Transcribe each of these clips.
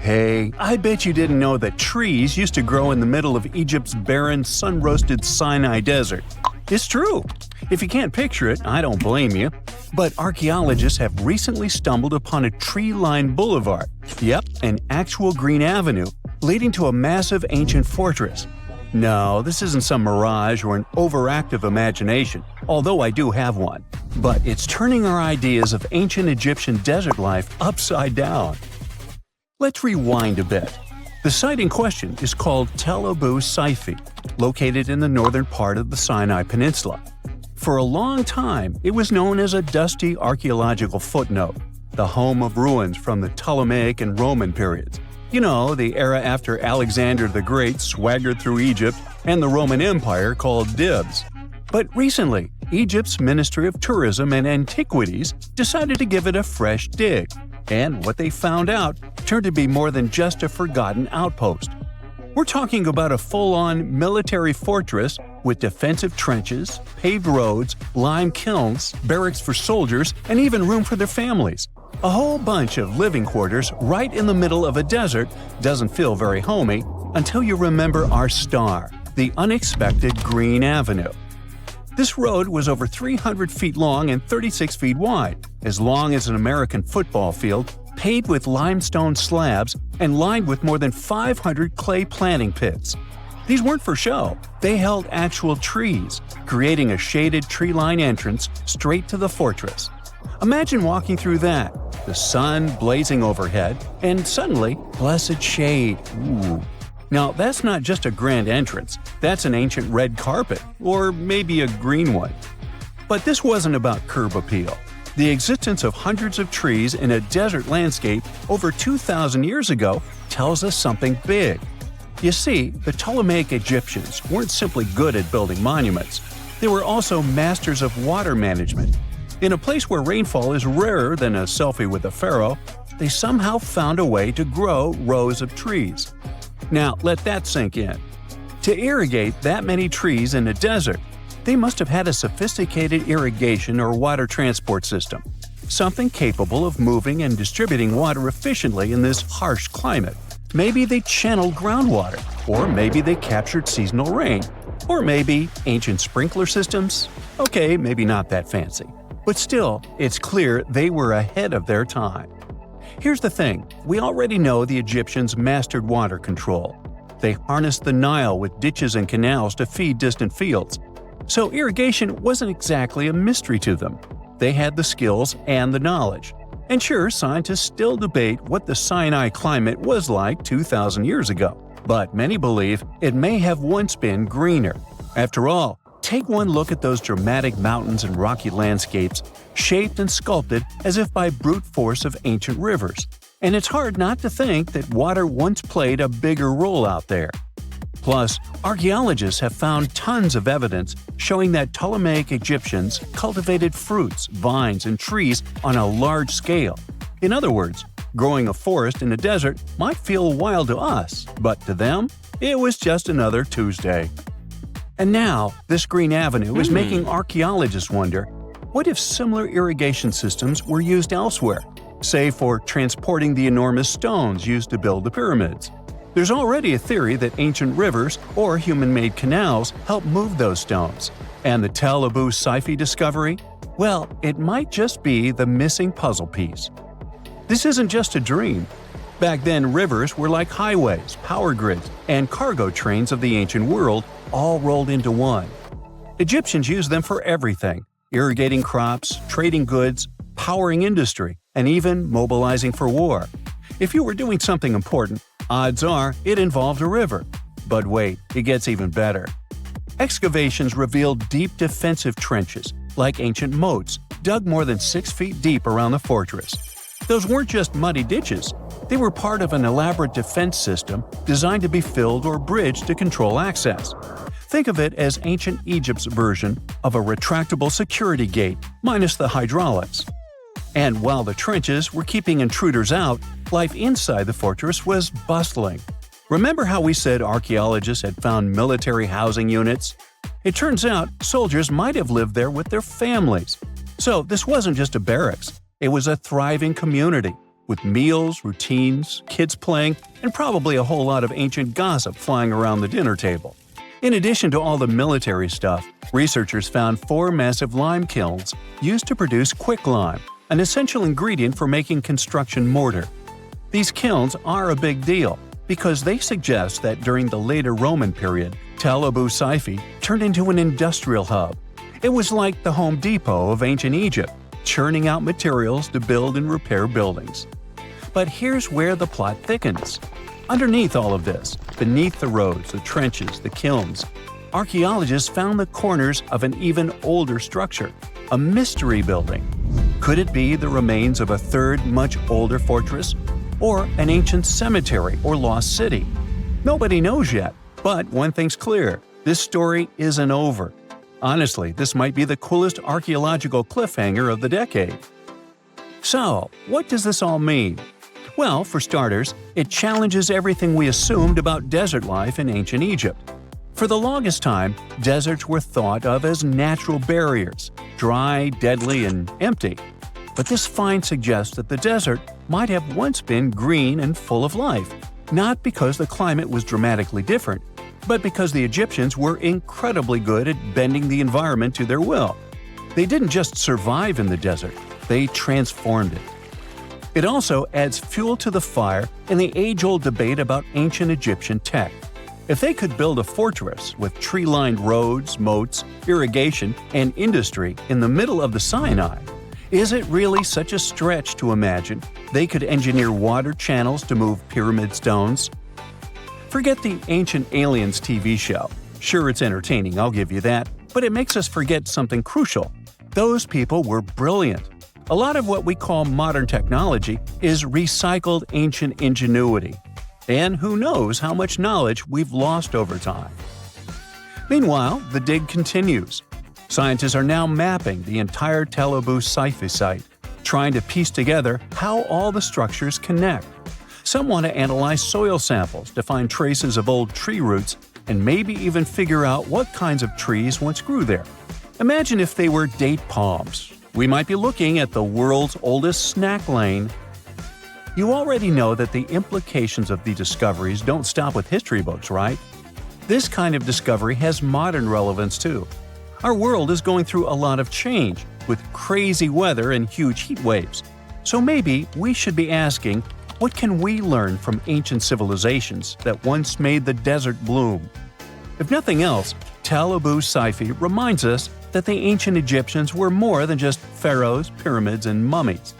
Hey, I bet you didn't know that trees used to grow in the middle of Egypt's barren, sun-roasted Sinai desert. It's true. If you can't picture it, I don't blame you. But archaeologists have recently stumbled upon a tree-lined boulevard. Yep, an actual green avenue leading to a massive ancient fortress. No, this isn't some mirage or an overactive imagination, although I do have one. But it's turning our ideas of ancient Egyptian desert life upside down. Let's rewind a bit. The site in question is called Tel Abu Saifi, located in the northern part of the Sinai Peninsula. For a long time, it was known as a dusty archaeological footnote, the home of ruins from the Ptolemaic and Roman periods. You know, the era after Alexander the Great swaggered through Egypt and the Roman Empire called dibs. But recently, Egypt's Ministry of Tourism and Antiquities decided to give it a fresh dig. And what they found out turned to be more than just a forgotten outpost. We're talking about a full-on military fortress with defensive trenches, paved roads, lime kilns, barracks for soldiers, and even room for their families. A whole bunch of living quarters right in the middle of a desert doesn't feel very homey until you remember our star, the unexpected Green Avenue. This road was over 300 feet long and 36 feet wide, as long as an American football field, paved with limestone slabs and lined with more than 500 clay planting pits. These weren't for show, they held actual trees, creating a shaded tree-line entrance straight to the fortress. Imagine walking through that, the sun blazing overhead, and suddenly, blessed shade. Ooh. Now, that's not just a grand entrance, that's an ancient red carpet, or maybe a green one. But this wasn't about curb appeal. The existence of hundreds of trees in a desert landscape over 2,000 years ago tells us something big. You see, the Ptolemaic Egyptians weren't simply good at building monuments. They were also masters of water management. In a place where rainfall is rarer than a selfie with a pharaoh, they somehow found a way to grow rows of trees. Now, let that sink in. To irrigate that many trees in a desert, they must have had a sophisticated irrigation or water transport system, something capable of moving and distributing water efficiently in this harsh climate. Maybe they channeled groundwater, or maybe they captured seasonal rain, or maybe ancient sprinkler systems. Okay, maybe not that fancy. But still, it's clear they were ahead of their time. Here's the thing, we already know the Egyptians mastered water control. They harnessed the Nile with ditches and canals to feed distant fields. So irrigation wasn't exactly a mystery to them. They had the skills and the knowledge. And sure, scientists still debate what the Sinai climate was like 2,000 years ago. But many believe it may have once been greener. After all, take one look at those dramatic mountains and rocky landscapes, shaped and sculpted as if by brute force of ancient rivers. And it's hard not to think that water once played a bigger role out there. Plus, archaeologists have found tons of evidence showing that Ptolemaic Egyptians cultivated fruits, vines, and trees on a large scale. In other words, growing a forest in a desert might feel wild to us, but to them, it was just another Tuesday. And now, this Green Avenue is making archaeologists wonder, what if similar irrigation systems were used elsewhere, say for transporting the enormous stones used to build the pyramids? There's already a theory that ancient rivers or human-made canals helped move those stones. And the Tel Abu Saifi discovery? Well, it might just be the missing puzzle piece. This isn't just a dream. Back then, rivers were like highways, power grids, and cargo trains of the ancient world, all rolled into one. Egyptians used them for everything – irrigating crops, trading goods, powering industry, and even mobilizing for war. If you were doing something important, odds are it involved a river. But wait, it gets even better. Excavations revealed deep defensive trenches, like ancient moats, dug more than 6 feet deep around the fortress. Those weren't just muddy ditches. They were part of an elaborate defense system designed to be filled or bridged to control access. Think of it as ancient Egypt's version of a retractable security gate, minus the hydraulics. And while the trenches were keeping intruders out, life inside the fortress was bustling. Remember how we said archaeologists had found military housing units? It turns out soldiers might have lived there with their families. So this wasn't just a barracks, it was a thriving community. with meals, routines, kids playing, and probably a whole lot of ancient gossip flying around the dinner table. In addition to all the military stuff, researchers found 4 massive lime kilns used to produce quicklime, an essential ingredient for making construction mortar. These kilns are a big deal because they suggest that during the later Roman period, Tel Abu Saifi turned into an industrial hub. It was like the Home Depot of ancient Egypt, churning out materials to build and repair buildings. But here's where the plot thickens. Underneath all of this, beneath the roads, the trenches, the kilns, archaeologists found the corners of an even older structure, a mystery building. Could it be the remains of a third, much older fortress? Or an ancient cemetery or lost city? Nobody knows yet, but one thing's clear: this story isn't over. Honestly, this might be the coolest archaeological cliffhanger of the decade. So, what does this all mean? Well, for starters, it challenges everything we assumed about desert life in ancient Egypt. For the longest time, deserts were thought of as natural barriers, dry, deadly, and empty. But this find suggests that the desert might have once been green and full of life, not because the climate was dramatically different, but because the Egyptians were incredibly good at bending the environment to their will. They didn't just survive in the desert, they transformed it. It also adds fuel to the fire in the age-old debate about ancient Egyptian tech. If they could build a fortress with tree-lined roads, moats, irrigation, and industry in the middle of the Sinai, is it really such a stretch to imagine they could engineer water channels to move pyramid stones? Forget the Ancient Aliens TV show. Sure, it's entertaining, I'll give you that, but it makes us forget something crucial. Those people were brilliant. A lot of what we call modern technology is recycled ancient ingenuity. And who knows how much knowledge we've lost over time. Meanwhile, the dig continues. Scientists are now mapping the entire Tel Abu Saifi site, trying to piece together how all the structures connect. Some want to analyze soil samples to find traces of old tree roots and maybe even figure out what kinds of trees once grew there. Imagine if they were date palms. We might be looking at the world's oldest snack lane. You already know that the implications of the discoveries don't stop with history books, right? This kind of discovery has modern relevance too. Our world is going through a lot of change, with crazy weather and huge heat waves. So maybe we should be asking, what can we learn from ancient civilizations that once made the desert bloom? If nothing else, Tel Abu Saifi reminds us that the ancient Egyptians were more than just pharaohs, pyramids, and mummies.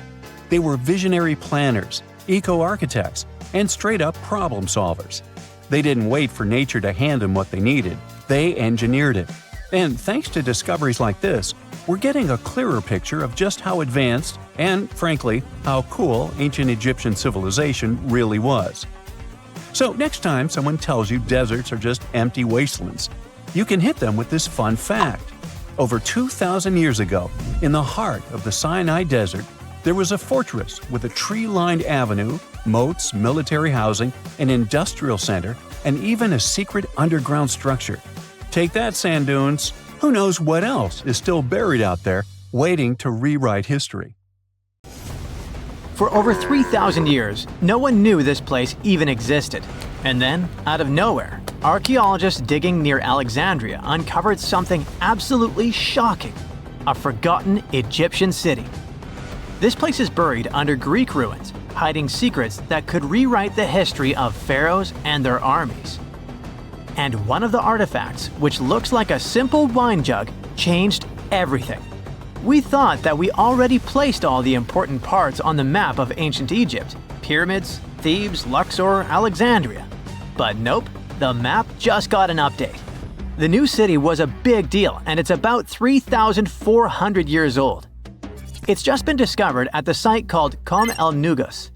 They were visionary planners, eco-architects, and straight-up problem solvers. They didn't wait for nature to hand them what they needed, they engineered it. And thanks to discoveries like this, we're getting a clearer picture of just how advanced and, frankly, how cool ancient Egyptian civilization really was. So next time someone tells you deserts are just empty wastelands, you can hit them with this fun fact. Over 2,000 years ago, in the heart of the Sinai Desert, there was a fortress with a tree-lined avenue, moats, military housing, an industrial center, and even a secret underground structure. Take that, sand dunes! Who knows what else is still buried out there, waiting to rewrite history? For over 3,000 years, no one knew this place even existed. And then, out of nowhere, archaeologists digging near Alexandria uncovered something absolutely shocking: a forgotten Egyptian city. This place is buried under Greek ruins, hiding secrets that could rewrite the history of pharaohs and their armies. And one of the artifacts, which looks like a simple wine jug, changed everything. We thought that we already placed all the important parts on the map of ancient Egypt: pyramids, Thebes, Luxor, Alexandria. But nope, the map just got an update. The new city was a big deal, and it's about 3,400 years old. It's just been discovered at the site called Kom El-Nugus.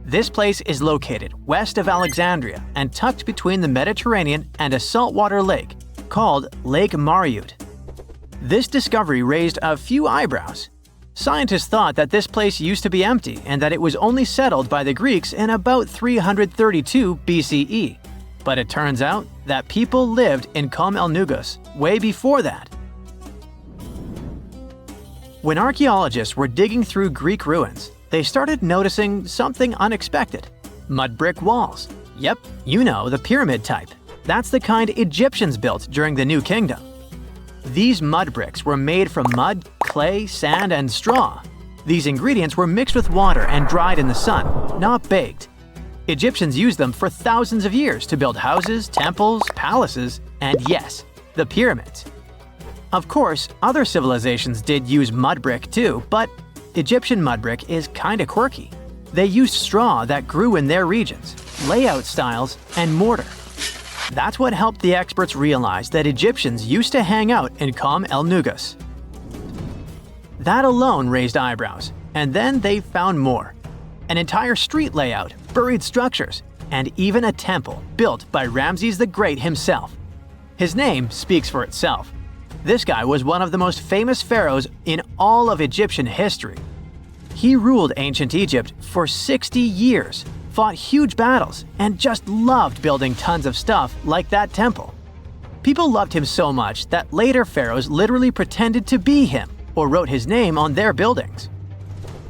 This place is located west of Alexandria and tucked between the Mediterranean and a saltwater lake called Lake Mariut. This discovery raised a few eyebrows. Scientists thought that this place used to be empty and that it was only settled by the Greeks in about 332 BCE. But it turns out that people lived in Kom El-Nugus way before that. When archaeologists were digging through Greek ruins, they started noticing something unexpected. Mud brick walls. Yep, you know, the pyramid type. That's the kind Egyptians built during the New Kingdom. These mud bricks were made from mud, clay, sand, and straw. These ingredients were mixed with water and dried in the sun, not baked. Egyptians used them for thousands of years to build houses, temples, palaces, and yes, the pyramids. Of course, other civilizations did use mud brick too, but Egyptian mud brick is kinda quirky. They used straw that grew in their regions, layout styles, and mortar. That's what helped the experts realize that Egyptians used to hang out in Kom El-Nugus. That alone raised eyebrows, and then they found more. An entire street layout, buried structures, and even a temple built by Ramses the Great himself. His name speaks for itself. This guy was one of the most famous pharaohs in all of Egyptian history. He ruled ancient Egypt for 60 years, fought huge battles, and just loved building tons of stuff like that temple. People loved him so much that later pharaohs literally pretended to be him or wrote his name on their buildings.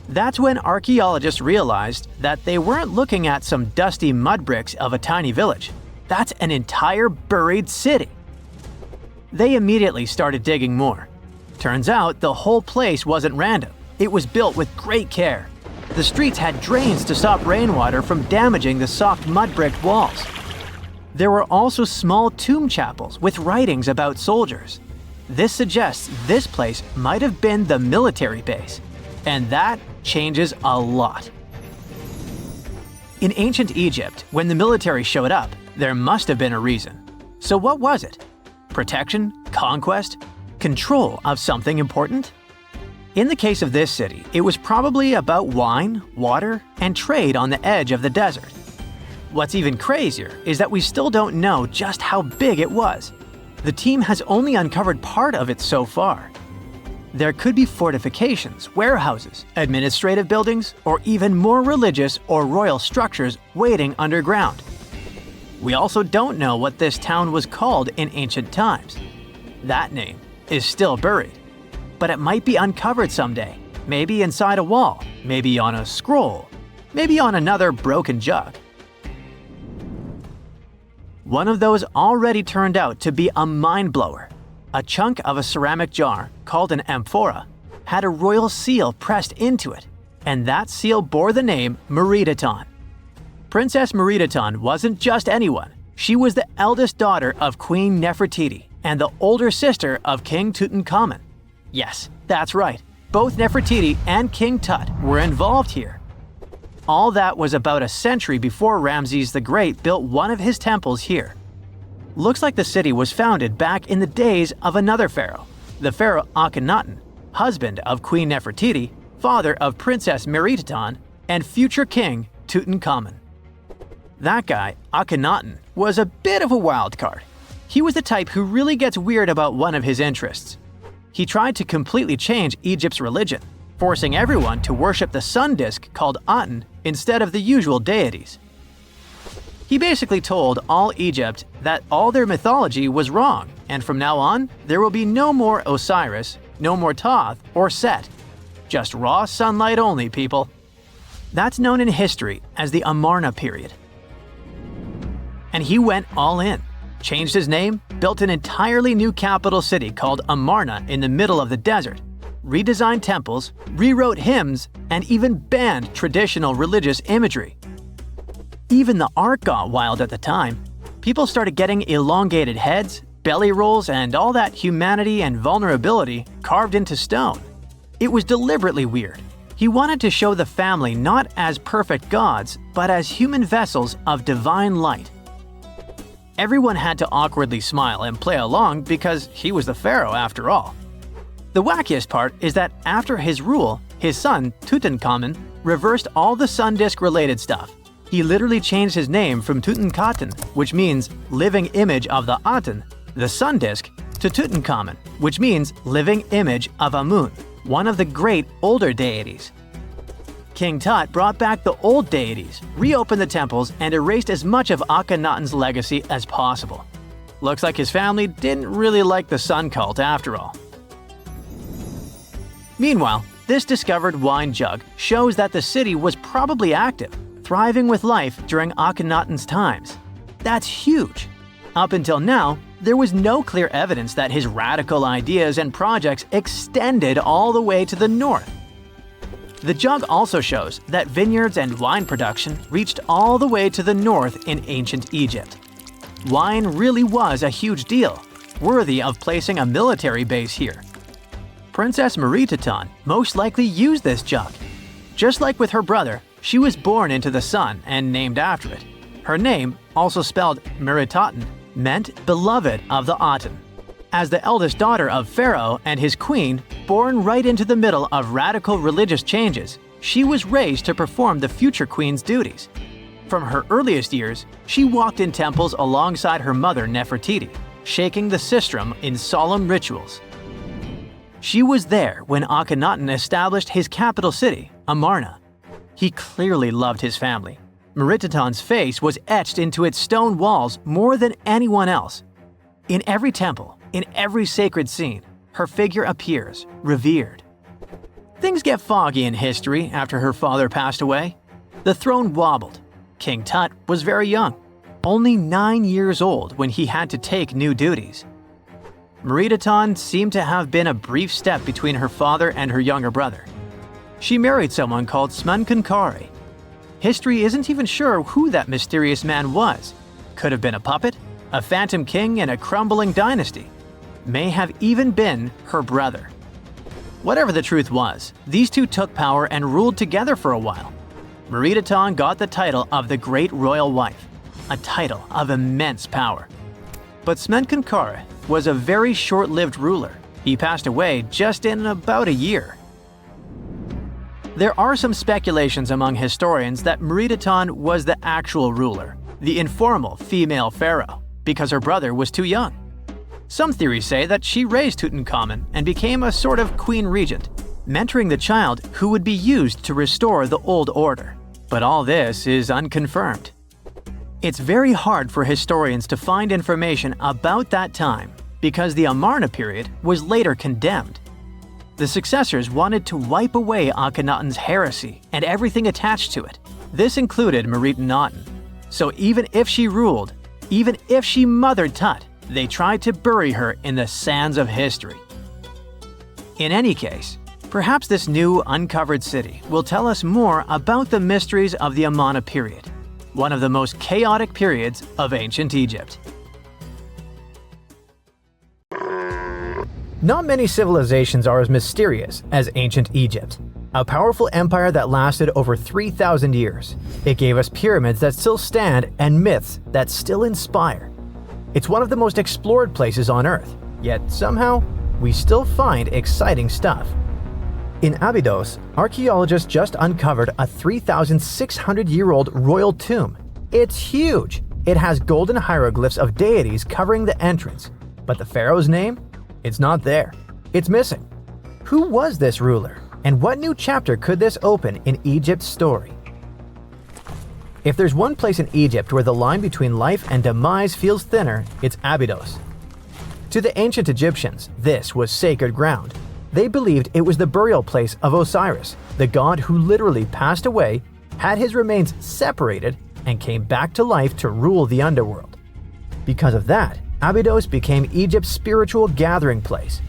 That's when archaeologists realized that they weren't looking at some dusty mud bricks of a tiny village. That's an entire buried city. They immediately started digging more. Turns out the whole place wasn't random. It was built with great care. The streets had drains to stop rainwater from damaging the soft mud brick walls. There were also small tomb chapels with writings about soldiers. This suggests this place might have been the military base, and that changes a lot. In ancient Egypt, when the military showed up, there must have been a reason. So what was it? Protection? Conquest? Control of something important? In the case of this city, it was probably about wine, water, and trade on the edge of the desert. What's even crazier is that we still don't know just how big it was. The team has only uncovered part of it so far. There could be fortifications, warehouses, administrative buildings, or even more religious or royal structures waiting underground. We also don't know what this town was called in ancient times. That name is still buried. But it might be uncovered someday, maybe inside a wall, maybe on a scroll, maybe on another broken jug. One of those already turned out to be a mind-blower. A chunk of a ceramic jar, called an amphora, had a royal seal pressed into it, and that seal bore the name Meredaton. Princess Meredaton wasn't just anyone. She was the eldest daughter of Queen Nefertiti and the older sister of King Tutankhamun. Yes, that's right. Both Nefertiti and King Tut were involved here. All that was about a century before Ramses the Great built one of his temples here. Looks like the city was founded back in the days of another pharaoh, the pharaoh Akhenaten, husband of Queen Nefertiti, father of Princess Meredaton, and future king Tutankhamun. That guy, Akhenaten, was a bit of a wild card. He was the type who really gets weird about one of his interests. He tried to completely change Egypt's religion, forcing everyone to worship the sun disk called Aten instead of the usual deities. He basically told all Egypt that all their mythology was wrong, and from now on, there will be no more Osiris, no more Thoth or Set. Just raw sunlight only, people. That's known in history as the Amarna period. And he went all in, changed his name, built an entirely new capital city called Amarna in the middle of the desert, redesigned temples, rewrote hymns, and even banned traditional religious imagery. Even the art got wild at the time. People started getting elongated heads, belly rolls, and all that humanity and vulnerability carved into stone. It was deliberately weird. He wanted to show the family not as perfect gods, but as human vessels of divine light. Everyone had to awkwardly smile and play along because he was the pharaoh after all. The wackiest part is that after his rule, his son, Tutankhamun, reversed all the sun disk-related stuff. He literally changed his name from Tutankhaten, which means living image of the Aten, the sun disk, to Tutankhamun, which means living image of Amun, one of the great older deities. King Tut brought back the old deities, reopened the temples, and erased as much of Akhenaten's legacy as possible. Looks like his family didn't really like the sun cult after all. Meanwhile, This discovered wine jug shows that the city was probably active, thriving with life during Akhenaten's times. That's huge! Up until now, there was no clear evidence that his radical ideas and projects extended all the way to the north. The jug also shows that vineyards and wine production reached all the way to the north in ancient Egypt. Wine really was a huge deal, worthy of placing a military base here. Princess Meritaton most likely used this jug. Just like with her brother, she was born into the sun and named after it. Her name, also spelled Meritaten, meant beloved of the Aten. As the eldest daughter of Pharaoh and his queen, born right into the middle of radical religious changes, she was raised to perform the future queen's duties. From her earliest years, she walked in temples alongside her mother Nefertiti, shaking the sistrum in solemn rituals. She was there when Akhenaten established his capital city, Amarna. He clearly loved his family. Meritaton's face was etched into its stone walls more than anyone else. In every temple, in every sacred scene, her figure appears, revered. Things get foggy in history after her father passed away. The throne wobbled. King Tut was very young, only 9 years old when he had to take new duties. Meritaton seemed to have been a brief step between her father and her younger brother. She married someone called Smenkhkare. History isn't even sure who that mysterious man was. Could have been a puppet, a phantom king in a crumbling dynasty. May have even been her brother. Whatever the truth was, these two took power and ruled together for a while. Meritaton got the title of the Great Royal Wife, a title of immense power. But Smenkhkare was a very short-lived ruler. He passed away just in about a year. There are some speculations among historians that Meritaton was the actual ruler, the informal female pharaoh, because her brother was too young. Some theories say that she raised Tutankhamun and became a sort of queen regent, mentoring the child who would be used to restore the old order. But all this is unconfirmed. It's very hard for historians to find information about that time because the Amarna period was later condemned. The successors wanted to wipe away Akhenaten's heresy and everything attached to it. This included Meritaten. So even if she ruled, even if she mothered Tut, they tried to bury her in the sands of history. In any case, perhaps this new uncovered city will tell us more about the mysteries of the Amarna period, one of the most chaotic periods of ancient Egypt. Not many civilizations are as mysterious as ancient Egypt, a powerful empire that lasted over 3,000 years. It gave us pyramids that still stand and myths that still inspire. It's one of the most explored places on Earth, yet somehow we still find exciting stuff. In Abydos, archaeologists just uncovered a 3,600-year-old royal tomb. It's huge! It has golden hieroglyphs of deities covering the entrance, but the pharaoh's name? It's not there. It's missing. Who was this ruler, and what new chapter could this open in Egypt's story? If there's one place in Egypt where the line between life and demise feels thinner, it's Abydos. To the ancient Egyptians, this was sacred ground. They believed it was the burial place of Osiris, the god who literally passed away, had his remains separated, and came back to life to rule the underworld. Because of that, Abydos became Egypt's spiritual gathering place.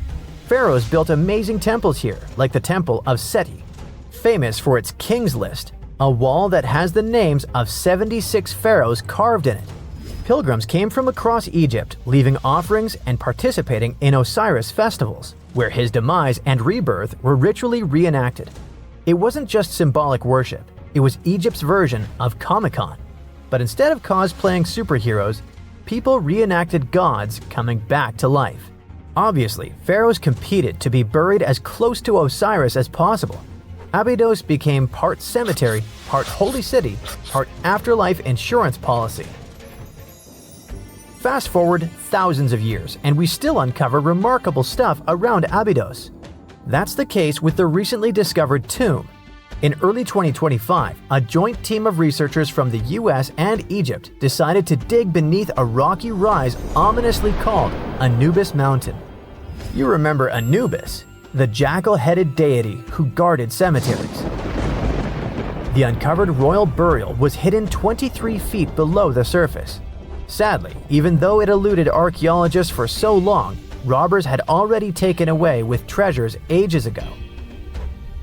Pharaohs built amazing temples here, like the Temple of Seti, famous for its King's List, a wall that has the names of 76 pharaohs carved in it. Pilgrims came from across Egypt, leaving offerings and participating in Osiris festivals, where his demise and rebirth were ritually reenacted. It wasn't just symbolic worship, it was Egypt's version of Comic-Con. But instead of cosplaying superheroes, people reenacted gods coming back to life. Obviously, pharaohs competed to be buried as close to Osiris as possible. Abydos became part cemetery, part holy city, part afterlife insurance policy. Fast forward thousands of years, and we still uncover remarkable stuff around Abydos. That's the case with the recently discovered tomb. In early 2025, a joint team of researchers from the US and Egypt decided to dig beneath a rocky rise ominously called Anubis Mountain. You remember Anubis? the jackal-headed deity who guarded cemeteries. The uncovered royal burial was hidden 23 feet below the surface. Sadly, even though it eluded archaeologists for so long, robbers had already taken away with treasures ages ago.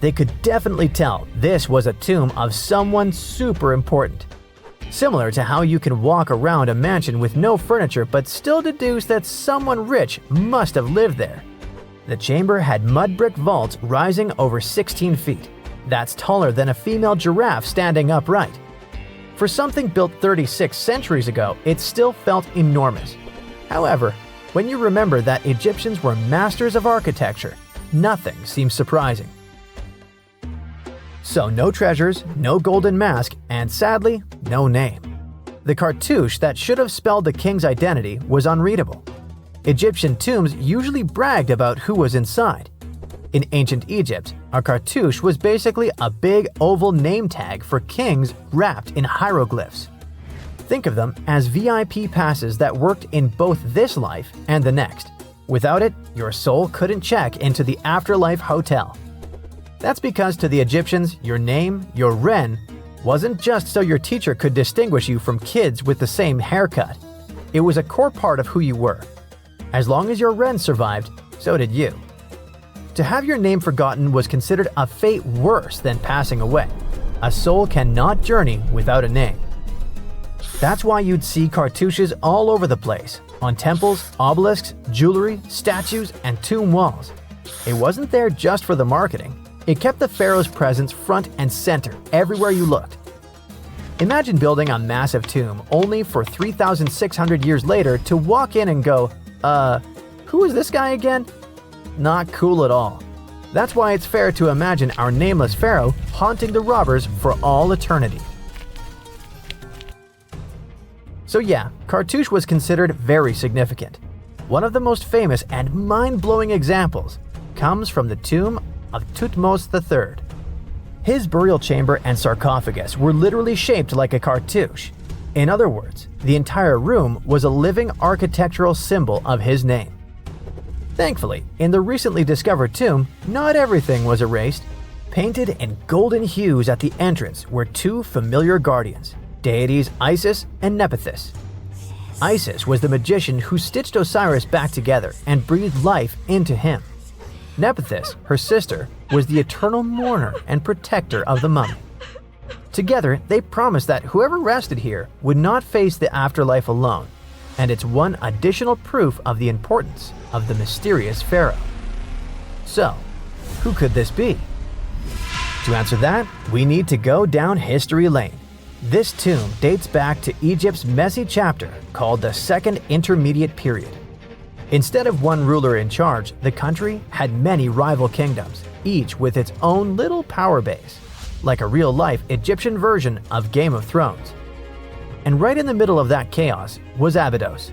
They could definitely tell this was a tomb of someone super important. Similar to how you can walk around a mansion with no furniture but still deduce that someone rich must have lived there. The chamber had mud brick vaults rising over 16 feet. That's taller than a female giraffe standing upright. For something built 36 centuries ago, it still felt enormous. However, when you remember that Egyptians were masters of architecture, nothing seems surprising. So no treasures, no golden mask, and sadly, no name. The cartouche that should have spelled the king's identity was unreadable. Egyptian tombs usually bragged about who was inside. In ancient Egypt, a cartouche was basically a big oval name tag for kings wrapped in hieroglyphs. Think of them as VIP passes that worked in both this life and the next. Without it, your soul couldn't check into the afterlife hotel. That's because to the Egyptians, your name, your ren, wasn't just so your teacher could distinguish you from kids with the same haircut. It was a core part of who you were. As long as your ren survived, so did you. To have your name forgotten was considered a fate worse than passing away. A soul cannot journey without a name. That's why you'd see cartouches all over the place, on temples, obelisks, jewelry, statues, and tomb walls. It wasn't there just for the marketing. It kept the pharaoh's presence front and center everywhere you looked. Imagine building a massive tomb only for 3,600 years later to walk in and go, who is this guy again? Not cool at all. That's why it's fair to imagine our nameless pharaoh haunting the robbers for all eternity. So yeah, cartouche was considered very significant. One of the most famous and mind-blowing examples comes from the tomb of Thutmose III. His burial chamber and sarcophagus were literally shaped like a cartouche. In other words, the entire room was a living architectural symbol of his name. Thankfully, in the recently discovered tomb, not everything was erased. Painted in golden hues at the entrance were two familiar guardians, deities Isis and Nephthys. Isis was the magician who stitched Osiris back together and breathed life into him. Nephthys, her sister, was the eternal mourner and protector of the mummy. Together, they promised that whoever rested here would not face the afterlife alone, and it's one additional proof of the importance of the mysterious pharaoh. So, who could this be? To answer that, we need to go down history lane. This tomb dates back to Egypt's messy chapter called the Second Intermediate Period. Instead of one ruler in charge, the country had many rival kingdoms, each with its own little power base, like a real-life Egyptian version of Game of Thrones. And right in the middle of that chaos was Abydos.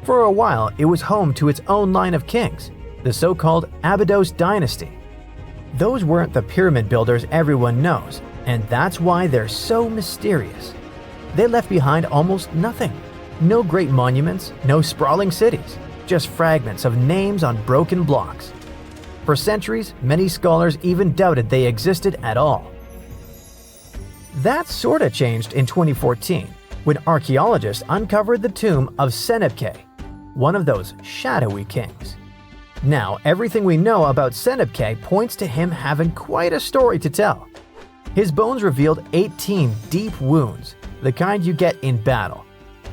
For a while, it was home to its own line of kings, the so-called Abydos dynasty. Those weren't the pyramid builders everyone knows, and that's why they're so mysterious. They left behind almost nothing. No great monuments, no sprawling cities, just fragments of names on broken blocks. For centuries, many scholars even doubted they existed at all. That sorta changed in 2014, when archaeologists uncovered the tomb of Senebkay, one of those shadowy kings. Now, everything we know about Senebkay points to him having quite a story to tell. His bones revealed 18 deep wounds, the kind you get in battle.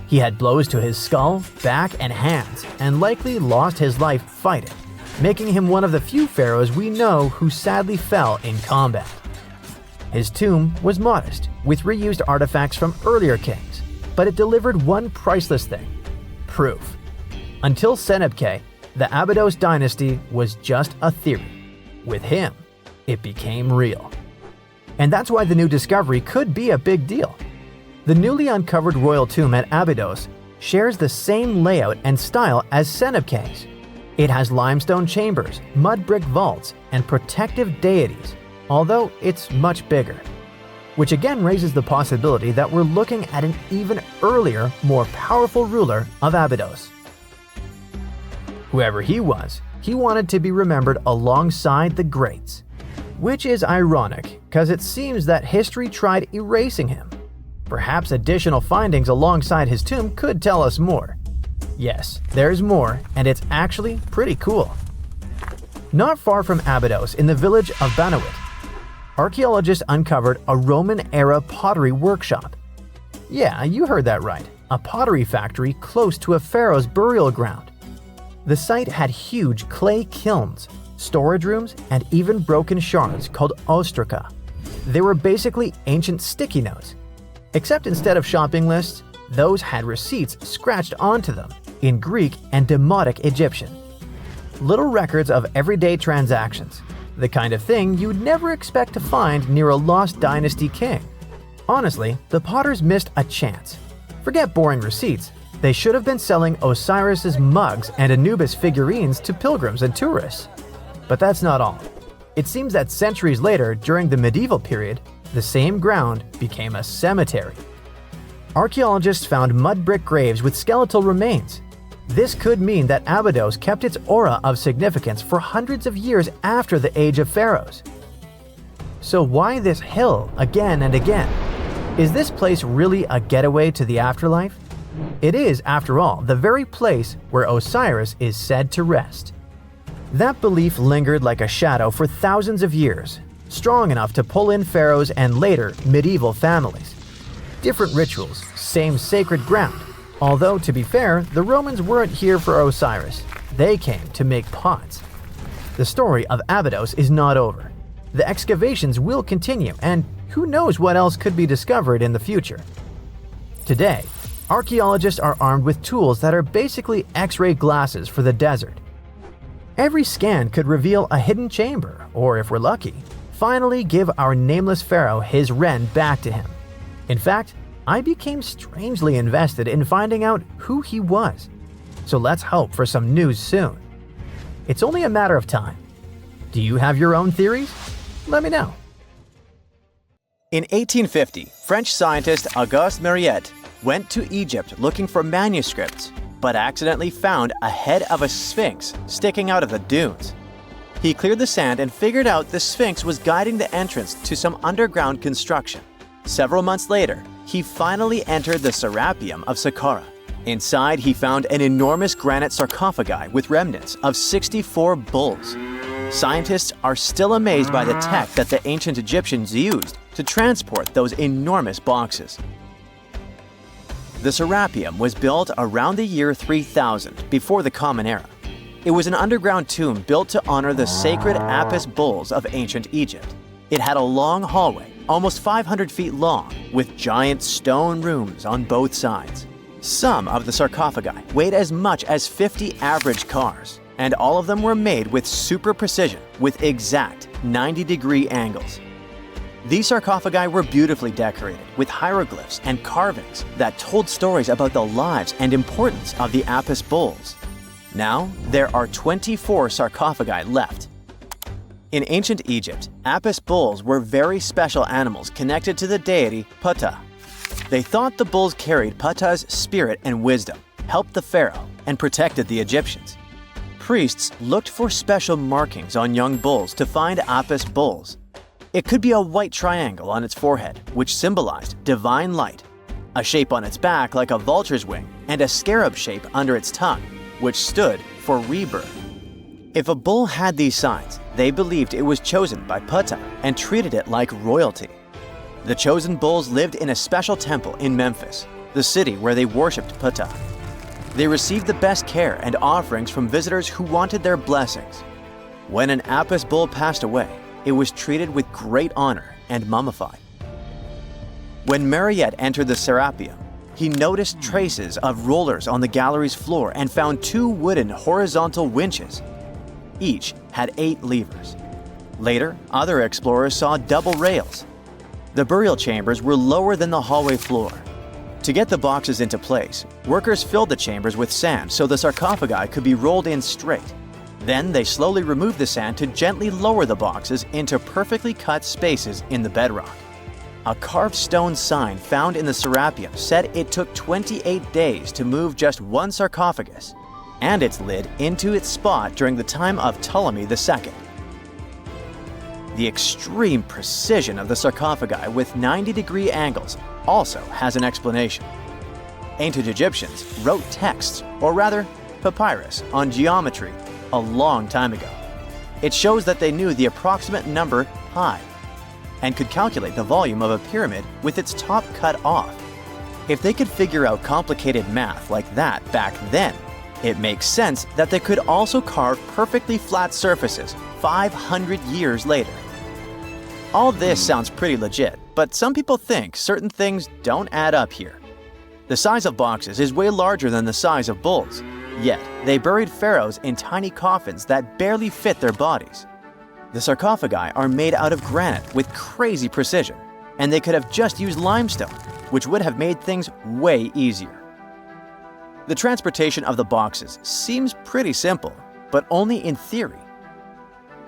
He had blows to his skull, back, and hands, and likely lost his life fighting, making him one of the few pharaohs we know who sadly fell in combat. His tomb was modest, with reused artifacts from earlier kings, but it delivered one priceless thing: proof. Until Senebkay, the Abydos dynasty was just a theory. With him, it became real. And that's why the new discovery could be a big deal. The newly uncovered royal tomb at Abydos shares the same layout and style as Senebkay's. It has limestone chambers, mud brick vaults, and protective deities, although it's much bigger. Which again raises the possibility that we're looking at an even earlier, more powerful ruler of Abydos. Whoever he was, He wanted to be remembered alongside the greats. Which is ironic, because it seems that history tried erasing him. Perhaps additional findings alongside his tomb could tell us more. Yes, there's more, and it's actually pretty cool. Not far from Abydos, in the village of Banawit, archaeologists uncovered a Roman-era pottery workshop. Yeah, you heard that right, a pottery factory close to a pharaoh's burial ground. The site had huge clay kilns, storage rooms, and even broken shards called ostraca. They were basically ancient sticky notes. Except instead of shopping lists, those had receipts scratched onto them in Greek and Demotic Egyptian. Little records of everyday transactions, the kind of thing you'd never expect to find near a lost dynasty king. Honestly, the potters missed a chance. Forget boring receipts, they should have been selling Osiris's mugs and Anubis figurines to pilgrims and tourists. But that's not all. It seems that centuries later, during the medieval period, the same ground became a cemetery. Archaeologists found mud brick graves with skeletal remains. This could mean that Abydos kept its aura of significance for hundreds of years after the age of pharaohs. So why this hill again and again? Is this place really a getaway to the afterlife? It is, after all, the very place where Osiris is said to rest. That belief lingered like a shadow for thousands of years, strong enough to pull in pharaohs and later medieval families. Different rituals, same sacred ground. Although, to be fair, the Romans weren't here for Osiris. They came to make pots. The story of Abydos is not over. The excavations will continue, and who knows what else could be discovered in the future. Today, archaeologists are armed with tools that are basically X-ray glasses for the desert. Every scan could reveal a hidden chamber, or if we're lucky, finally give our nameless pharaoh his wren back to him. In fact, I became strangely invested in finding out who he was. So let's hope for some news soon. It's only a matter of time. Do you have your own theories? Let me know. In 1850, French scientist Auguste Mariette went to Egypt looking for manuscripts, but accidentally found a head of a sphinx sticking out of the dunes. He cleared the sand and figured out the sphinx was guiding the entrance to some underground construction. Several months later, he finally entered the Serapeum of Saqqara. Inside, he found an enormous granite sarcophagi with remnants of 64 bulls. Scientists are still amazed by the tech that the ancient Egyptians used to transport those enormous boxes. The Serapeum was built around the year 3000 before the Common Era. It was an underground tomb built to honor the sacred Apis bulls of ancient Egypt. It had a long hallway, almost 500 feet long, with giant stone rooms on both sides. Some of the sarcophagi weighed as much as 50 average cars, and all of them were made with super precision, with exact 90-degree angles. These sarcophagi were beautifully decorated with hieroglyphs and carvings that told stories about the lives and importance of the Apis bulls. Now, there are 24 sarcophagi left. In ancient Egypt, Apis bulls were very special animals connected to the deity Ptah. They thought the bulls carried Ptah's spirit and wisdom, helped the pharaoh, and protected the Egyptians. Priests looked for special markings on young bulls to find Apis bulls. It could be a white triangle on its forehead, which symbolized divine light, a shape on its back like a vulture's wing, and a scarab shape under its tongue, which stood for rebirth. If a bull had these signs, they believed it was chosen by Ptah and treated it like royalty. The chosen bulls lived in a special temple in Memphis, the city where they worshipped Ptah. They received the best care and offerings from visitors who wanted their blessings. When an Apis bull passed away, it was treated with great honor and mummified. When Mariette entered the Serapeum, he noticed traces of rollers on the gallery's floor and found 2 wooden horizontal winches. Each had 8 levers. Later, other explorers saw double rails. The burial chambers were lower than the hallway floor. To get the boxes into place, workers filled the chambers with sand so the sarcophagi could be rolled in straight. Then they slowly removed the sand to gently lower the boxes into perfectly cut spaces in the bedrock. A carved stone sign found in the Serapeum said it took 28 days to move just one sarcophagus. and its lid into its spot during the time of Ptolemy II. The extreme precision of the sarcophagi with 90-degree angles also has an explanation. Ancient Egyptians wrote texts, or rather, papyrus, on geometry a long time ago. It shows that they knew the approximate number pi and could calculate the volume of a pyramid with its top cut off. If they could figure out complicated math like that back then, it makes sense that they could also carve perfectly flat surfaces 500 years later. All this sounds pretty legit, but some people think certain things don't add up here. The size of boxes is way larger than the size of bulls, yet they buried pharaohs in tiny coffins that barely fit their bodies. The sarcophagi are made out of granite with crazy precision, and they could have just used limestone, which would have made things way easier. The transportation of the boxes seems pretty simple, but only in theory.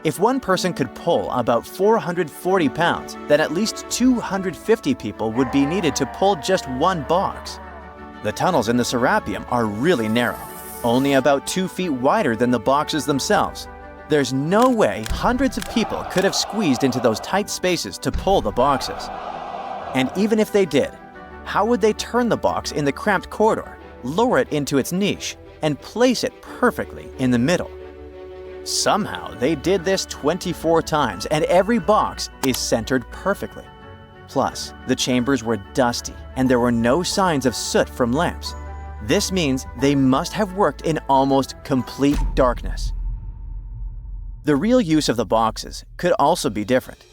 If one person could pull about 440 pounds, then at least 250 people would be needed to pull just one box. The tunnels in the Serapeum are really narrow, only about 2 feet wider than the boxes themselves. There's no way hundreds of people could have squeezed into those tight spaces to pull the boxes. And even if they did, how would they turn the box in the cramped corridor, lower it into its niche, and place it perfectly in the middle? Somehow, they did this 24 times, and every box is centered perfectly. Plus, the chambers were dusty, and there were no signs of soot from lamps. This means they must have worked in almost complete darkness. The real use of the boxes could also be different.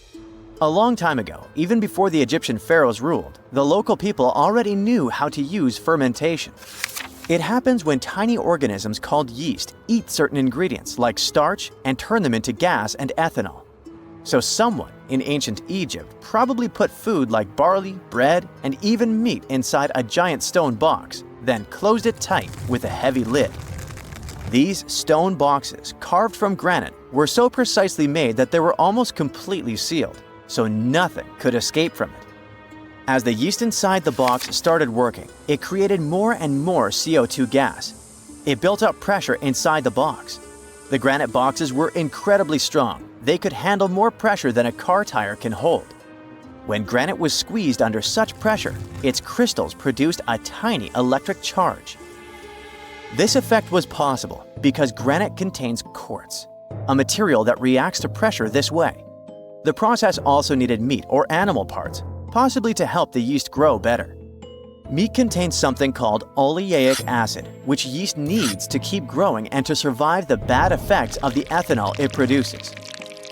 A long time ago, even before the Egyptian pharaohs ruled, the local people already knew how to use fermentation. It happens when tiny organisms called yeast eat certain ingredients like starch and turn them into gas and ethanol. So someone in ancient Egypt probably put food like barley, bread, and even meat inside a giant stone box, then closed it tight with a heavy lid. These stone boxes, carved from granite, were so precisely made that they were almost completely sealed, so nothing could escape from it. As the yeast inside the box started working, it created more and more CO2 gas. It built up pressure inside the box. The granite boxes were incredibly strong. They could handle more pressure than a car tire can hold. When granite was squeezed under such pressure, its crystals produced a tiny electric charge. This effect was possible because granite contains quartz, a material that reacts to pressure this way. The process also needed meat or animal parts, possibly to help the yeast grow better. Meat contains something called oleic acid, which yeast needs to keep growing and to survive the bad effects of the ethanol it produces.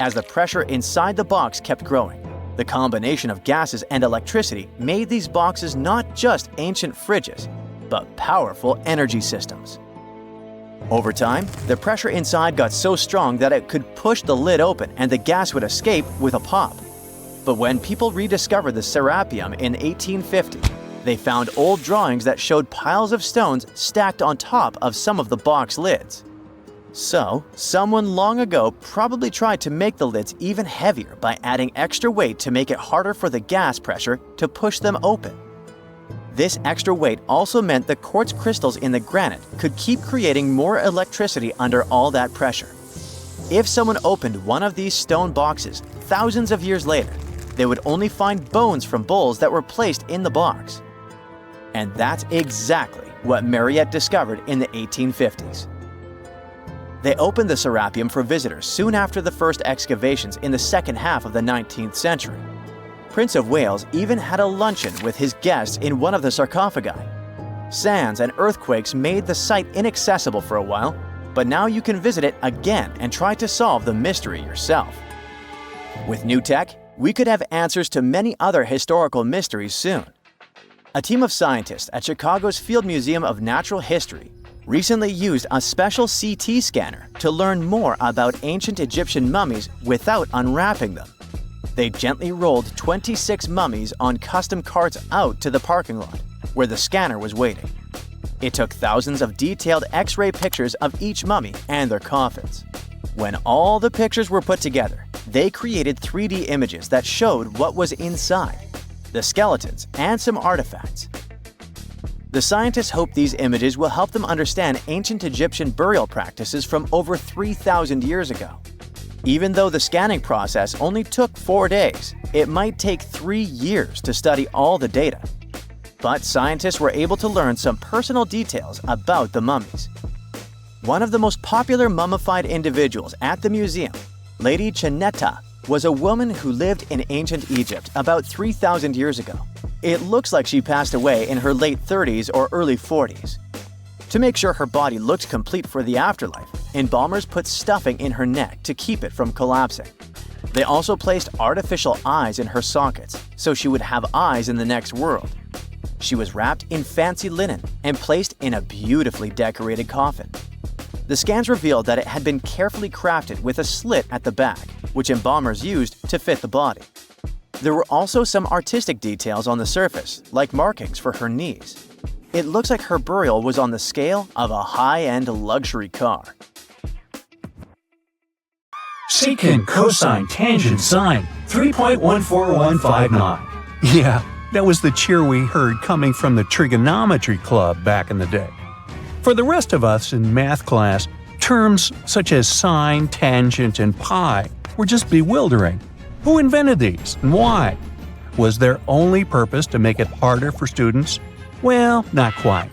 As the pressure inside the box kept growing, the combination of gases and electricity made these boxes not just ancient fridges, but powerful energy systems. Over time, the pressure inside got so strong that it could push the lid open and the gas would escape with a pop. But when people rediscovered the Serapeum in 1850, they found old drawings that showed piles of stones stacked on top of some of the box lids. So, someone long ago probably tried to make the lids even heavier by adding extra weight to make it harder for the gas pressure to push them open. This extra weight also meant the quartz crystals in the granite could keep creating more electricity under all that pressure. If someone opened one of these stone boxes thousands of years later, they would only find bones from bulls that were placed in the box. And that's exactly what Mariette discovered in the 1850s. They opened the Serapeum for visitors soon after the first excavations in the second half of the 19th century. Prince of Wales even had a luncheon with his guests in one of the sarcophagi. Sands and earthquakes made the site inaccessible for a while, but now you can visit it again and try to solve the mystery yourself. With new tech, we could have answers to many other historical mysteries soon. A team of scientists at Chicago's Field Museum of Natural History recently used a special CT scanner to learn more about ancient Egyptian mummies without unwrapping them. They gently rolled 26 mummies on custom carts out to the parking lot, where the scanner was waiting. It took thousands of detailed X-ray pictures of each mummy and their coffins. When all the pictures were put together, they created 3D images that showed what was inside, the skeletons, and some artifacts. The scientists hope these images will help them understand ancient Egyptian burial practices from over 3,000 years ago. Even though the scanning process only took 4 days, it might take 3 years to study all the data. But scientists were able to learn some personal details about the mummies. One of the most popular mummified individuals at the museum, Lady Chineta, was a woman who lived in ancient Egypt about 3,000 years ago. It looks like she passed away in her late 30s or early 40s. To make sure her body looked complete for the afterlife, embalmers put stuffing in her neck to keep it from collapsing. They also placed artificial eyes in her sockets, so she would have eyes in the next world. She was wrapped in fancy linen and placed in a beautifully decorated coffin. The scans revealed that it had been carefully crafted with a slit at the back, which embalmers used to fit the body. There were also some artistic details on the surface, like markings for her knees. It looks like her burial was on the scale of a high-end luxury car. Secant, cosine, tangent, sine, 3.14159. Yeah, that was the cheer we heard coming from the trigonometry club back in the day. For the rest of us in math class, terms such as sine, tangent, and pi were just bewildering. Who invented these and why? Was their only purpose to make it harder for students? Well, not quite.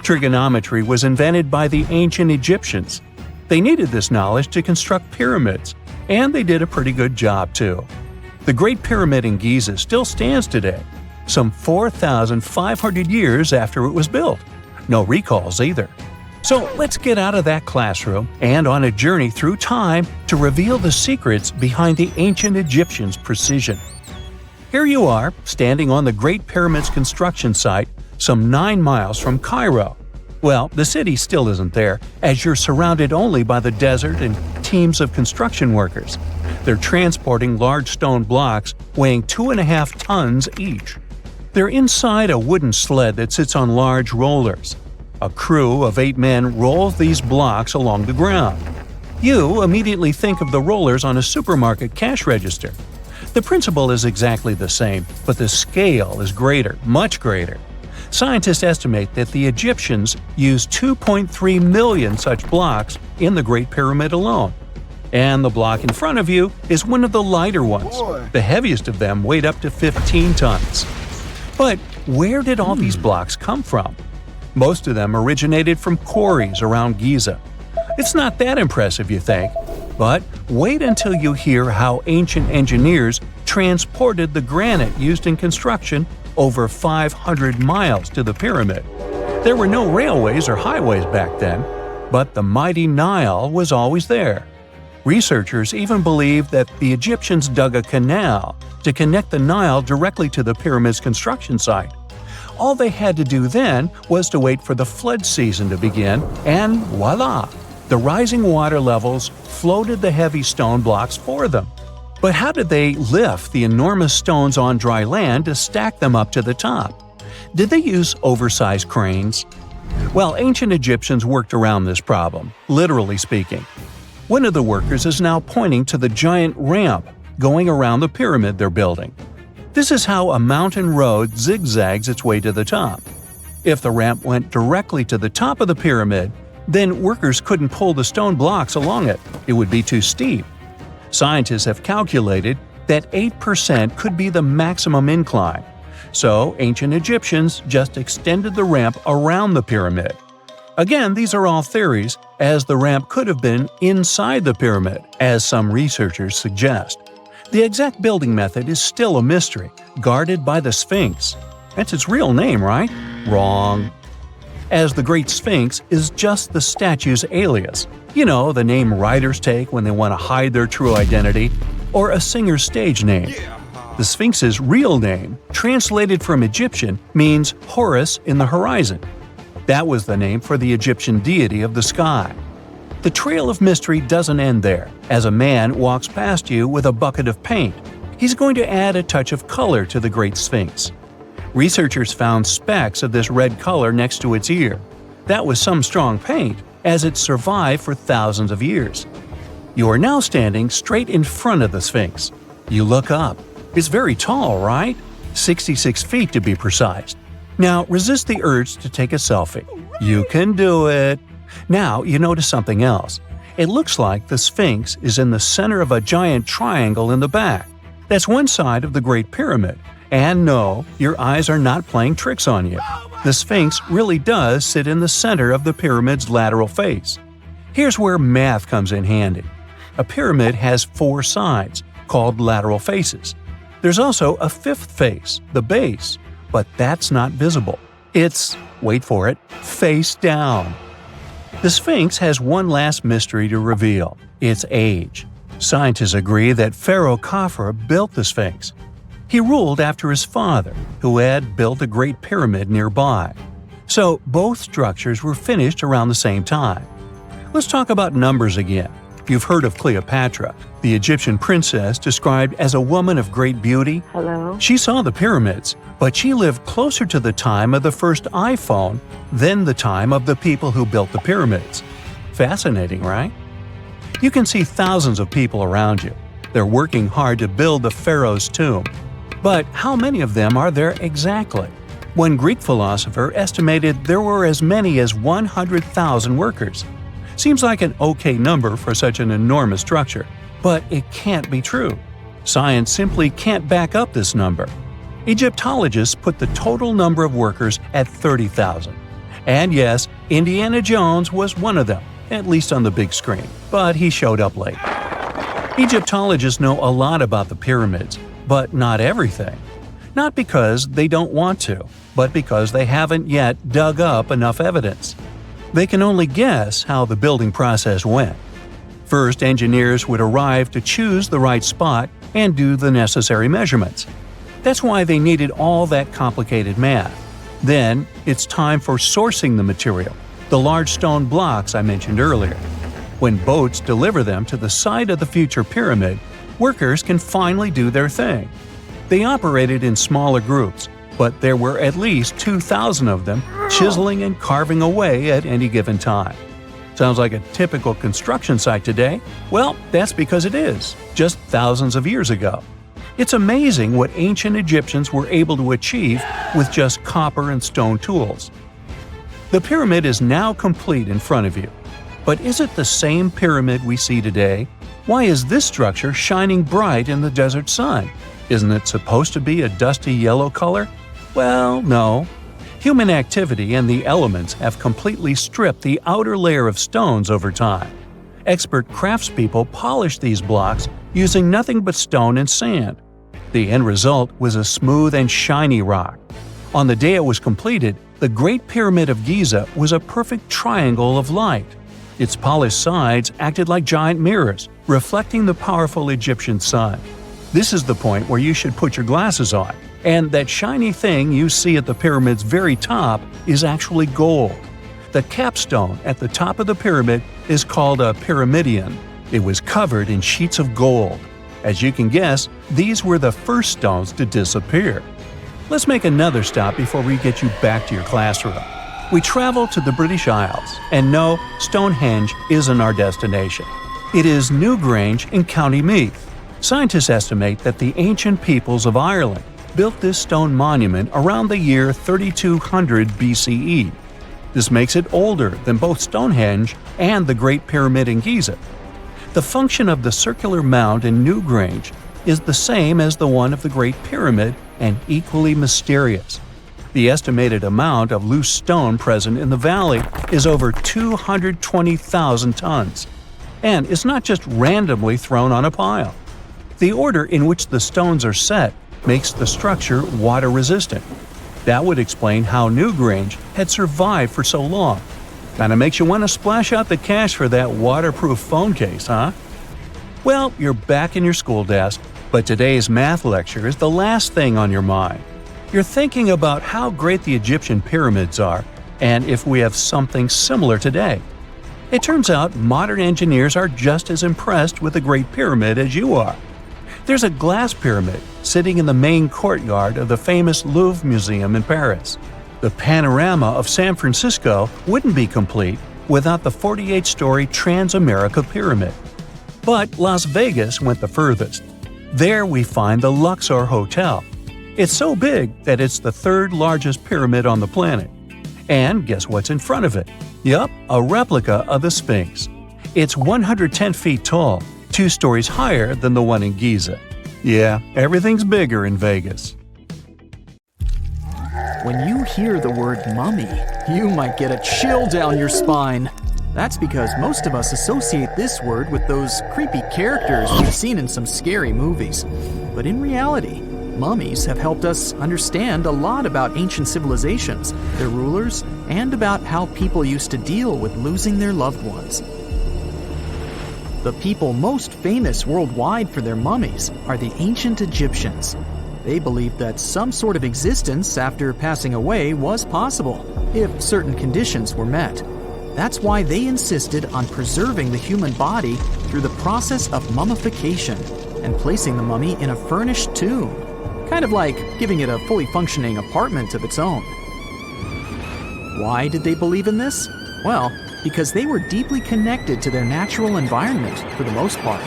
Trigonometry was invented by the ancient Egyptians. They needed this knowledge to construct pyramids, and they did a pretty good job too. The Great Pyramid in Giza still stands today, some 4,500 years after it was built. No recalls either. So let's get out of that classroom and on a journey through time to reveal the secrets behind the ancient Egyptians' precision. Here you are, standing on the Great Pyramid's construction site, some 9 miles from Cairo. Well, the city still isn't there, as you're surrounded only by the desert and teams of construction workers. They're transporting large stone blocks weighing 2.5 tons each. They're inside a wooden sled that sits on large rollers. A crew of 8 men rolls these blocks along the ground. You immediately think of the rollers on a supermarket cash register. The principle is exactly the same, but the scale is greater, much greater. Scientists estimate that the Egyptians used 2.3 million such blocks in the Great Pyramid alone. And the block in front of you is one of the lighter ones. The heaviest of them weighed up to 15 tons. But where did all these blocks come from? Most of them originated from quarries around Giza. It's not that impressive, you think, but wait until you hear how ancient engineers transported the granite used in construction over 500 miles to the pyramid. There were no railways or highways back then, but the mighty Nile was always there. Researchers even believe that the Egyptians dug a canal to connect the Nile directly to the pyramid's construction site. All they had to do then was to wait for the flood season to begin, and voila! The rising water levels floated the heavy stone blocks for them. But how did they lift the enormous stones on dry land to stack them up to the top? Did they use oversized cranes? Well, ancient Egyptians worked around this problem, literally speaking. One of the workers is now pointing to the giant ramp going around the pyramid they're building. This is how a mountain road zigzags its way to the top. If the ramp went directly to the top of the pyramid, then workers couldn't pull the stone blocks along it. It would be too steep. Scientists have calculated that 8% could be the maximum incline. So ancient Egyptians just extended the ramp around the pyramid. Again, these are all theories, as the ramp could have been inside the pyramid, as some researchers suggest. The exact building method is still a mystery, guarded by the Sphinx. That's its real name, right? Wrong. As the Great Sphinx is just the statue's alias. You know, the name writers take when they want to hide their true identity, or a singer's stage name. The Sphinx's real name, translated from Egyptian, means Horus in the horizon. That was the name for the Egyptian deity of the sky. The trail of mystery doesn't end there. As a man walks past you with a bucket of paint, he's going to add a touch of color to the Great Sphinx. Researchers found specks of this red color next to its ear. That was some strong paint, as it survived for thousands of years. You are now standing straight in front of the Sphinx. You look up. It's very tall, right? 66 feet to be precise. Now resist the urge to take a selfie. You can do it! Now you notice something else. It looks like the Sphinx is in the center of a giant triangle in the back. That's one side of the Great Pyramid. And no, your eyes are not playing tricks on you. The Sphinx really does sit in the center of the pyramid's lateral face. Here's where math comes in handy. A pyramid has 4 sides, called lateral faces. There's also a 5th face, the base, but that's not visible. It's, wait for it, face down. The Sphinx has one last mystery to reveal: its age. Scientists agree that Pharaoh Khafre built the Sphinx. He ruled after his father, who had built a great pyramid nearby. So both structures were finished around the same time. Let's talk about numbers again. You've heard of Cleopatra, the Egyptian princess described as a woman of great beauty. Hello? She saw the pyramids, but she lived closer to the time of the first iPhone than the time of the people who built the pyramids. Fascinating, right? You can see thousands of people around you. They're working hard to build the pharaoh's tomb. But how many of them are there exactly? One Greek philosopher estimated there were as many as 100,000 workers. Seems like an okay number for such an enormous structure, but it can't be true. Science simply can't back up this number. Egyptologists put the total number of workers at 30,000. And yes, Indiana Jones was one of them, at least on the big screen, but he showed up late. Egyptologists know a lot about the pyramids, but not everything. Not because they don't want to, but because they haven't yet dug up enough evidence. They can only guess how the building process went. First, engineers would arrive to choose the right spot and do the necessary measurements. That's why they needed all that complicated math. Then, it's time for sourcing the material, the large stone blocks I mentioned earlier. When boats deliver them to the site of the future pyramid, workers can finally do their thing. They operated in smaller groups, but there were at least 2,000 of them chiseling and carving away at any given time. Sounds like a typical construction site today? Well, that's because it is, just thousands of years ago. It's amazing what ancient Egyptians were able to achieve with just copper and stone tools. The pyramid is now complete in front of you. But is it the same pyramid we see today? Why is this structure shining bright in the desert sun? Isn't it supposed to be a dusty yellow color? Well, no. Human activity and the elements have completely stripped the outer layer of stones over time. Expert craftspeople polished these blocks using nothing but stone and sand. The end result was a smooth and shiny rock. On the day it was completed, the Great Pyramid of Giza was a perfect triangle of light. Its polished sides acted like giant mirrors, reflecting the powerful Egyptian sun. This is the point where you should put your glasses on, and that shiny thing you see at the pyramid's very top is actually gold. The capstone at the top of the pyramid is called a pyramidion. It was covered in sheets of gold. As you can guess, these were the first stones to disappear. Let's make another stop before we get you back to your classroom. We travel to the British Isles, and no, Stonehenge isn't our destination. It is Newgrange in County Meath. Scientists estimate that the ancient peoples of Ireland built this stone monument around the year 3200 BCE. This makes it older than both Stonehenge and the Great Pyramid in Giza. The function of the circular mound in Newgrange is the same as the one of the Great Pyramid and equally mysterious. The estimated amount of loose stone present in the valley is over 220,000 tons. And it's not just randomly thrown on a pile. The order in which the stones are set makes the structure water-resistant. That would explain how Newgrange had survived for so long. Kinda makes you want to splash out the cash for that waterproof phone case, huh? Well, you're back in your school desk, but today's math lecture is the last thing on your mind. You're thinking about how great the Egyptian pyramids are, and if we have something similar today. It turns out modern engineers are just as impressed with the Great Pyramid as you are. There's a glass pyramid sitting in the main courtyard of the famous Louvre Museum in Paris. The panorama of San Francisco wouldn't be complete without the 48-story Transamerica Pyramid. But Las Vegas went the furthest. There we find the Luxor Hotel. It's so big that it's the third largest pyramid on the planet. And guess what's in front of it? Yup, a replica of the Sphinx. It's 110 feet tall, 2 stories higher than the one in Giza. Yeah, everything's bigger in Vegas. When you hear the word mummy, you might get a chill down your spine. That's because most of us associate this word with those creepy characters we've seen in some scary movies. But in reality, mummies have helped us understand a lot about ancient civilizations, their rulers, and about how people used to deal with losing their loved ones. The people most famous worldwide for their mummies are the ancient Egyptians. They believed that some sort of existence after passing away was possible, if certain conditions were met. That's why they insisted on preserving the human body through the process of mummification and placing the mummy in a furnished tomb, kind of like giving it a fully functioning apartment of its own. Why did they believe in this? Well, because they were deeply connected to their natural environment for the most part.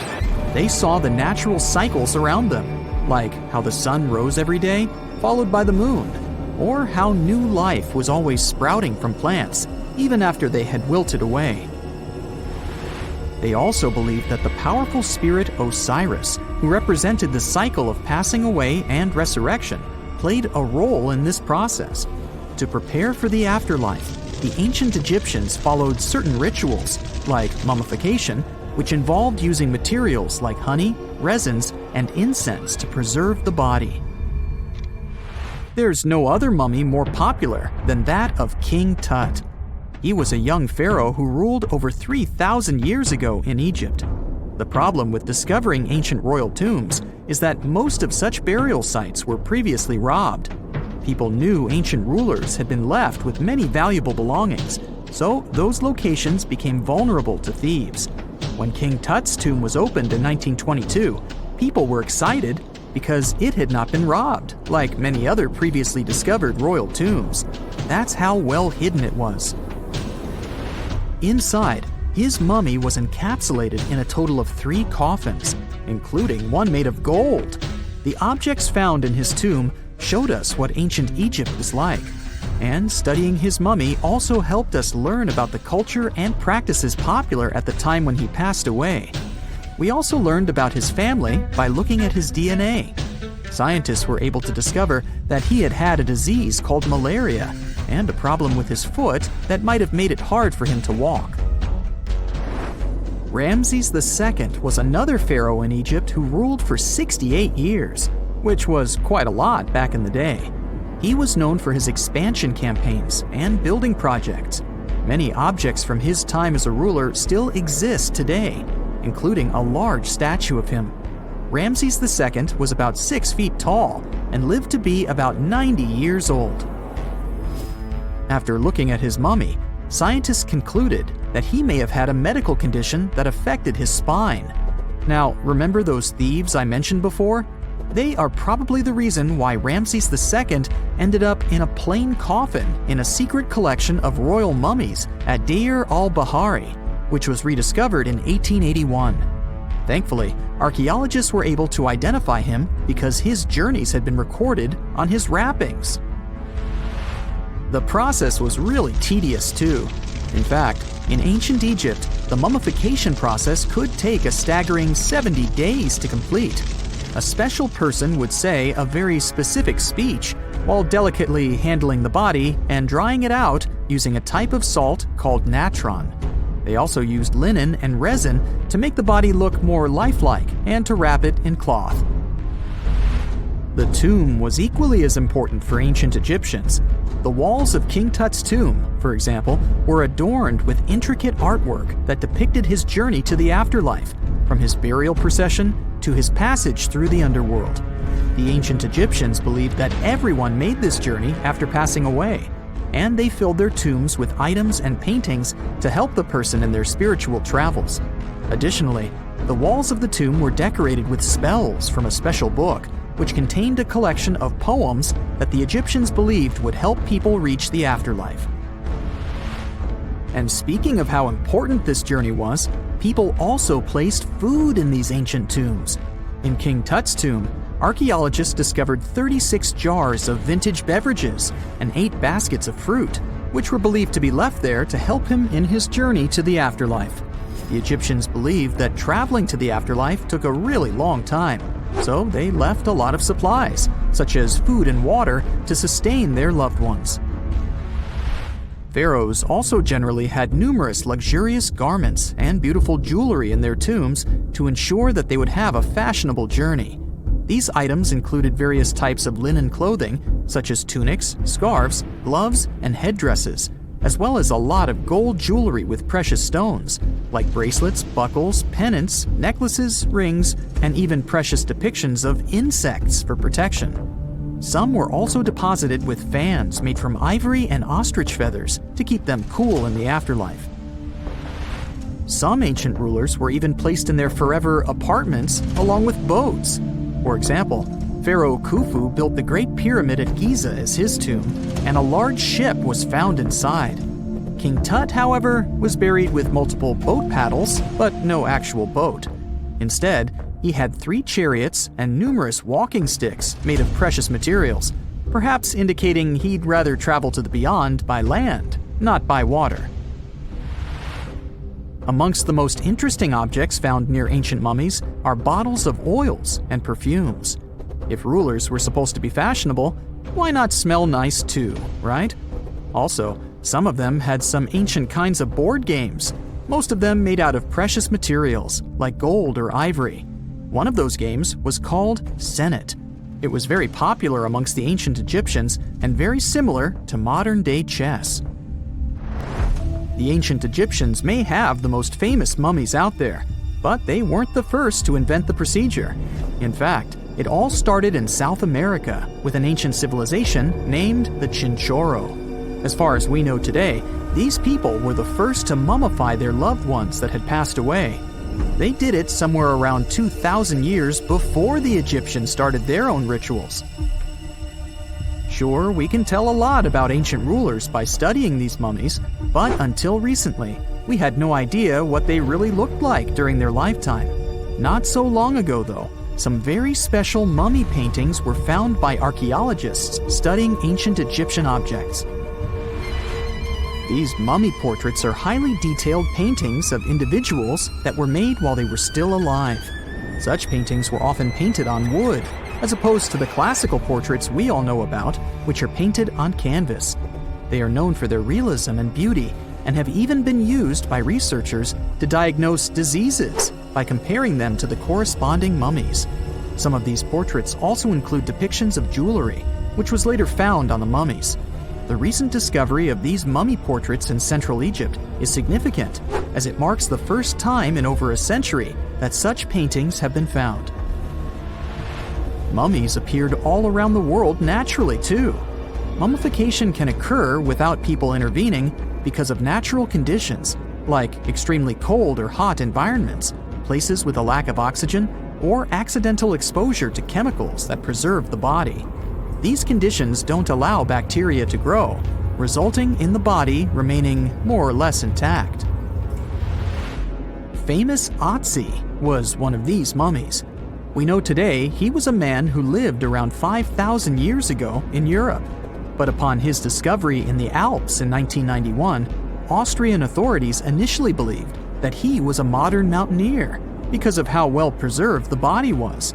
They saw the natural cycles around them, like how the sun rose every day, followed by the moon, or how new life was always sprouting from plants, even after they had wilted away. They also believed that the powerful spirit Osiris, who represented the cycle of passing away and resurrection, played a role in this process. To prepare for the afterlife, the ancient Egyptians followed certain rituals, like mummification, which involved using materials like honey, resins, and incense to preserve the body. There's no other mummy more popular than that of King Tut. He was a young pharaoh who ruled over 3,000 years ago in Egypt. The problem with discovering ancient royal tombs is that most of such burial sites were previously robbed. People knew ancient rulers had been left with many valuable belongings, so those locations became vulnerable to thieves. When King Tut's tomb was opened in 1922, people were excited because it had not been robbed, like many other previously discovered royal tombs. That's how well hidden it was. Inside, his mummy was encapsulated in a total of 3 coffins, including one made of gold. The objects found in his tomb showed us what ancient Egypt was like, and studying his mummy also helped us learn about the culture and practices popular at the time when he passed away. We also learned about his family by looking at his DNA. Scientists were able to discover that he had had a disease called malaria and a problem with his foot that might have made it hard for him to walk. Ramses II was another pharaoh in Egypt who ruled for 68 years, which was quite a lot back in the day. He was known for his expansion campaigns and building projects. Many objects from his time as a ruler still exist today, including a large statue of him. Ramses II was about 6 feet tall and lived to be about 90 years old. After looking at his mummy, scientists concluded that he may have had a medical condition that affected his spine. Now, remember those thieves I mentioned before? They are probably the reason why Ramses II ended up in a plain coffin in a secret collection of royal mummies at Deir al-Bahari, which was rediscovered in 1881. Thankfully, archaeologists were able to identify him because his journeys had been recorded on his wrappings. The process was really tedious too. In fact, in ancient Egypt, the mummification process could take a staggering 70 days to complete. A special person would say a very specific speech while delicately handling the body and drying it out using a type of salt called natron. They also used linen and resin to make the body look more lifelike and to wrap it in cloth. The tomb was equally as important for ancient Egyptians. The walls of King Tut's tomb, for example, were adorned with intricate artwork that depicted his journey to the afterlife, from his burial procession to his passage through the underworld. The ancient Egyptians believed that everyone made this journey after passing away, and they filled their tombs with items and paintings to help the person in their spiritual travels. Additionally, the walls of the tomb were decorated with spells from a special book, which contained a collection of poems that the Egyptians believed would help people reach the afterlife. And speaking of how important this journey was, people also placed food in these ancient tombs. In King Tut's tomb, archaeologists discovered 36 jars of vintage beverages and 8 baskets of fruit, which were believed to be left there to help him in his journey to the afterlife. The Egyptians believed that traveling to the afterlife took a really long time, so they left a lot of supplies, such as food and water, to sustain their loved ones. Pharaohs also generally had numerous luxurious garments and beautiful jewelry in their tombs to ensure that they would have a fashionable journey. These items included various types of linen clothing, such as tunics, scarves, gloves, and headdresses, as well as a lot of gold jewelry with precious stones, like bracelets, buckles, pendants, necklaces, rings, and even precious depictions of insects for protection. Some were also deposited with fans made from ivory and ostrich feathers to keep them cool in the afterlife. Some ancient rulers were even placed in their forever apartments along with boats. For example, Pharaoh Khufu built the Great Pyramid at Giza as his tomb, and a large ship was found inside. King Tut, however, was buried with multiple boat paddles, but no actual boat. Instead, he had 3 chariots and numerous walking sticks made of precious materials, perhaps indicating he'd rather travel to the beyond by land, not by water. Amongst the most interesting objects found near ancient mummies are bottles of oils and perfumes. If rulers were supposed to be fashionable, why not smell nice too, right? Also, some of them had some ancient kinds of board games, most of them made out of precious materials like gold or ivory. One of those games was called Senet. It was very popular amongst the ancient Egyptians and very similar to modern-day chess. The ancient Egyptians may have the most famous mummies out there, but they weren't the first to invent the procedure. In fact, it all started in South America with an ancient civilization named the Chinchorro. As far as we know today, these people were the first to mummify their loved ones that had passed away. They did it somewhere around 2,000 years before the Egyptians started their own rituals. Sure, we can tell a lot about ancient rulers by studying these mummies, but until recently, we had no idea what they really looked like during their lifetime. Not so long ago, though, some very special mummy paintings were found by archaeologists studying ancient Egyptian objects. These mummy portraits are highly detailed paintings of individuals that were made while they were still alive. Such paintings were often painted on wood, as opposed to the classical portraits we all know about, which are painted on canvas. They are known for their realism and beauty, and have even been used by researchers to diagnose diseases by comparing them to the corresponding mummies. Some of these portraits also include depictions of jewelry, which was later found on the mummies. The recent discovery of these mummy portraits in Central Egypt is significant, as it marks the first time in over a century that such paintings have been found. Mummies appeared all around the world naturally, too. Mummification can occur without people intervening because of natural conditions, like extremely cold or hot environments, places with a lack of oxygen, or accidental exposure to chemicals that preserve the body. These conditions don't allow bacteria to grow, resulting in the body remaining more or less intact. Famous Otzi was one of these mummies. We know today he was a man who lived around 5,000 years ago in Europe. But upon his discovery in the Alps in 1991, Austrian authorities initially believed that he was a modern mountaineer because of how well preserved the body was.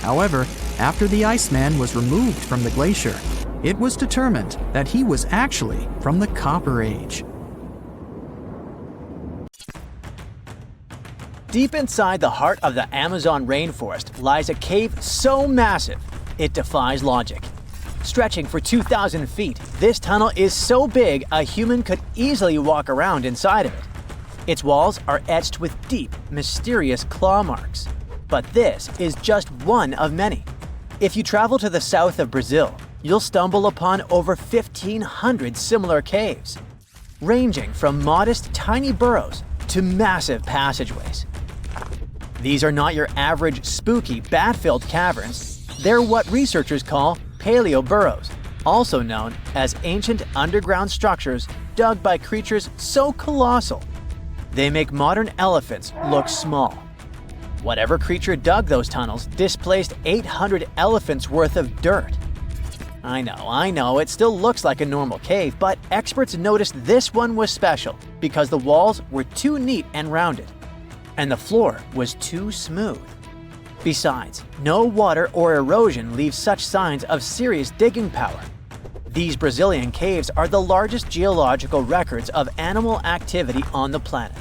However, after the Iceman was removed from the glacier, it was determined that he was actually from the Copper Age. Deep inside the heart of the Amazon rainforest lies a cave so massive, it defies logic. Stretching for 2,000 feet, this tunnel is so big a human could easily walk around inside of it. Its walls are etched with deep, mysterious claw marks. But this is just one of many. If you travel to the south of Brazil, you'll stumble upon over 1,500 similar caves, ranging from modest tiny burrows to massive passageways. These are not your average spooky, bat-filled caverns. They're what researchers call paleo burrows, also known as ancient underground structures dug by creatures so colossal they make modern elephants look small. Whatever creature dug those tunnels displaced 800 elephants worth of dirt. I know, it still looks like a normal cave, but experts noticed this one was special because the walls were too neat and rounded, and the floor was too smooth. Besides, no water or erosion leaves such signs of serious digging power. These Brazilian caves are the largest geological records of animal activity on the planet.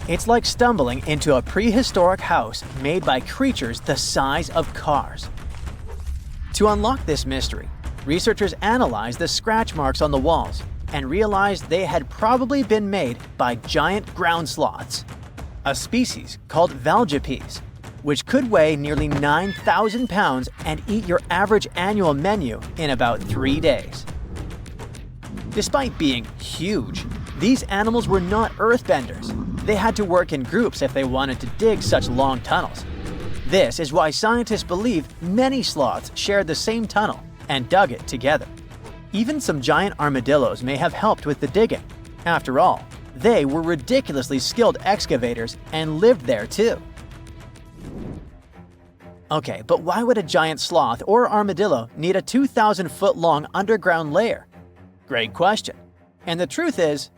It's like stumbling into a prehistoric house made by creatures the size of cars. To unlock this mystery, researchers analyzed the scratch marks on the walls and realized they had probably been made by giant ground sloths, a species called valgipes, which could weigh nearly 9,000 pounds and eat your average annual menu in about 3 days. Despite being huge, these animals were not earthbenders. They had to work in groups if they wanted to dig such long tunnels. This is why scientists believe many sloths shared the same tunnel and dug it together. Even some giant armadillos may have helped with the digging. After all, they were ridiculously skilled excavators and lived there too. Okay, but why would a giant sloth or armadillo need a 2,000-foot-long underground lair? Great question. And the truth is,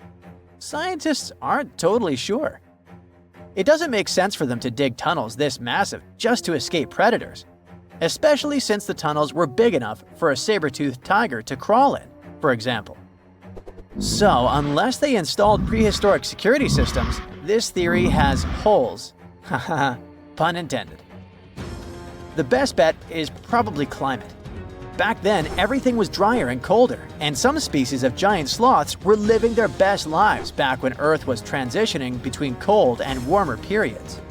scientists aren't totally sure. It doesn't make sense for them to dig tunnels this massive just to escape predators, especially since the tunnels were big enough for a saber-toothed tiger to crawl in, for example. So, unless they installed prehistoric security systems, this theory has holes. Haha, pun intended. The best bet is probably climate. Back then, everything was drier and colder, and some species of giant sloths were living their best lives back when Earth was transitioning between cold and warmer periods.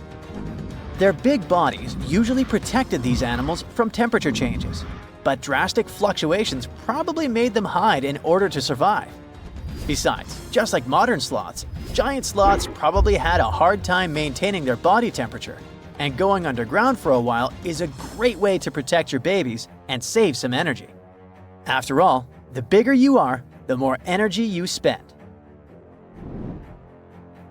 Their big bodies usually protected these animals from temperature changes, but drastic fluctuations probably made them hide in order to survive. Besides, just like modern sloths, giant sloths probably had a hard time maintaining their body temperature, and going underground for a while is a great way to protect your babies and save some energy. After all, the bigger you are, the more energy you spend.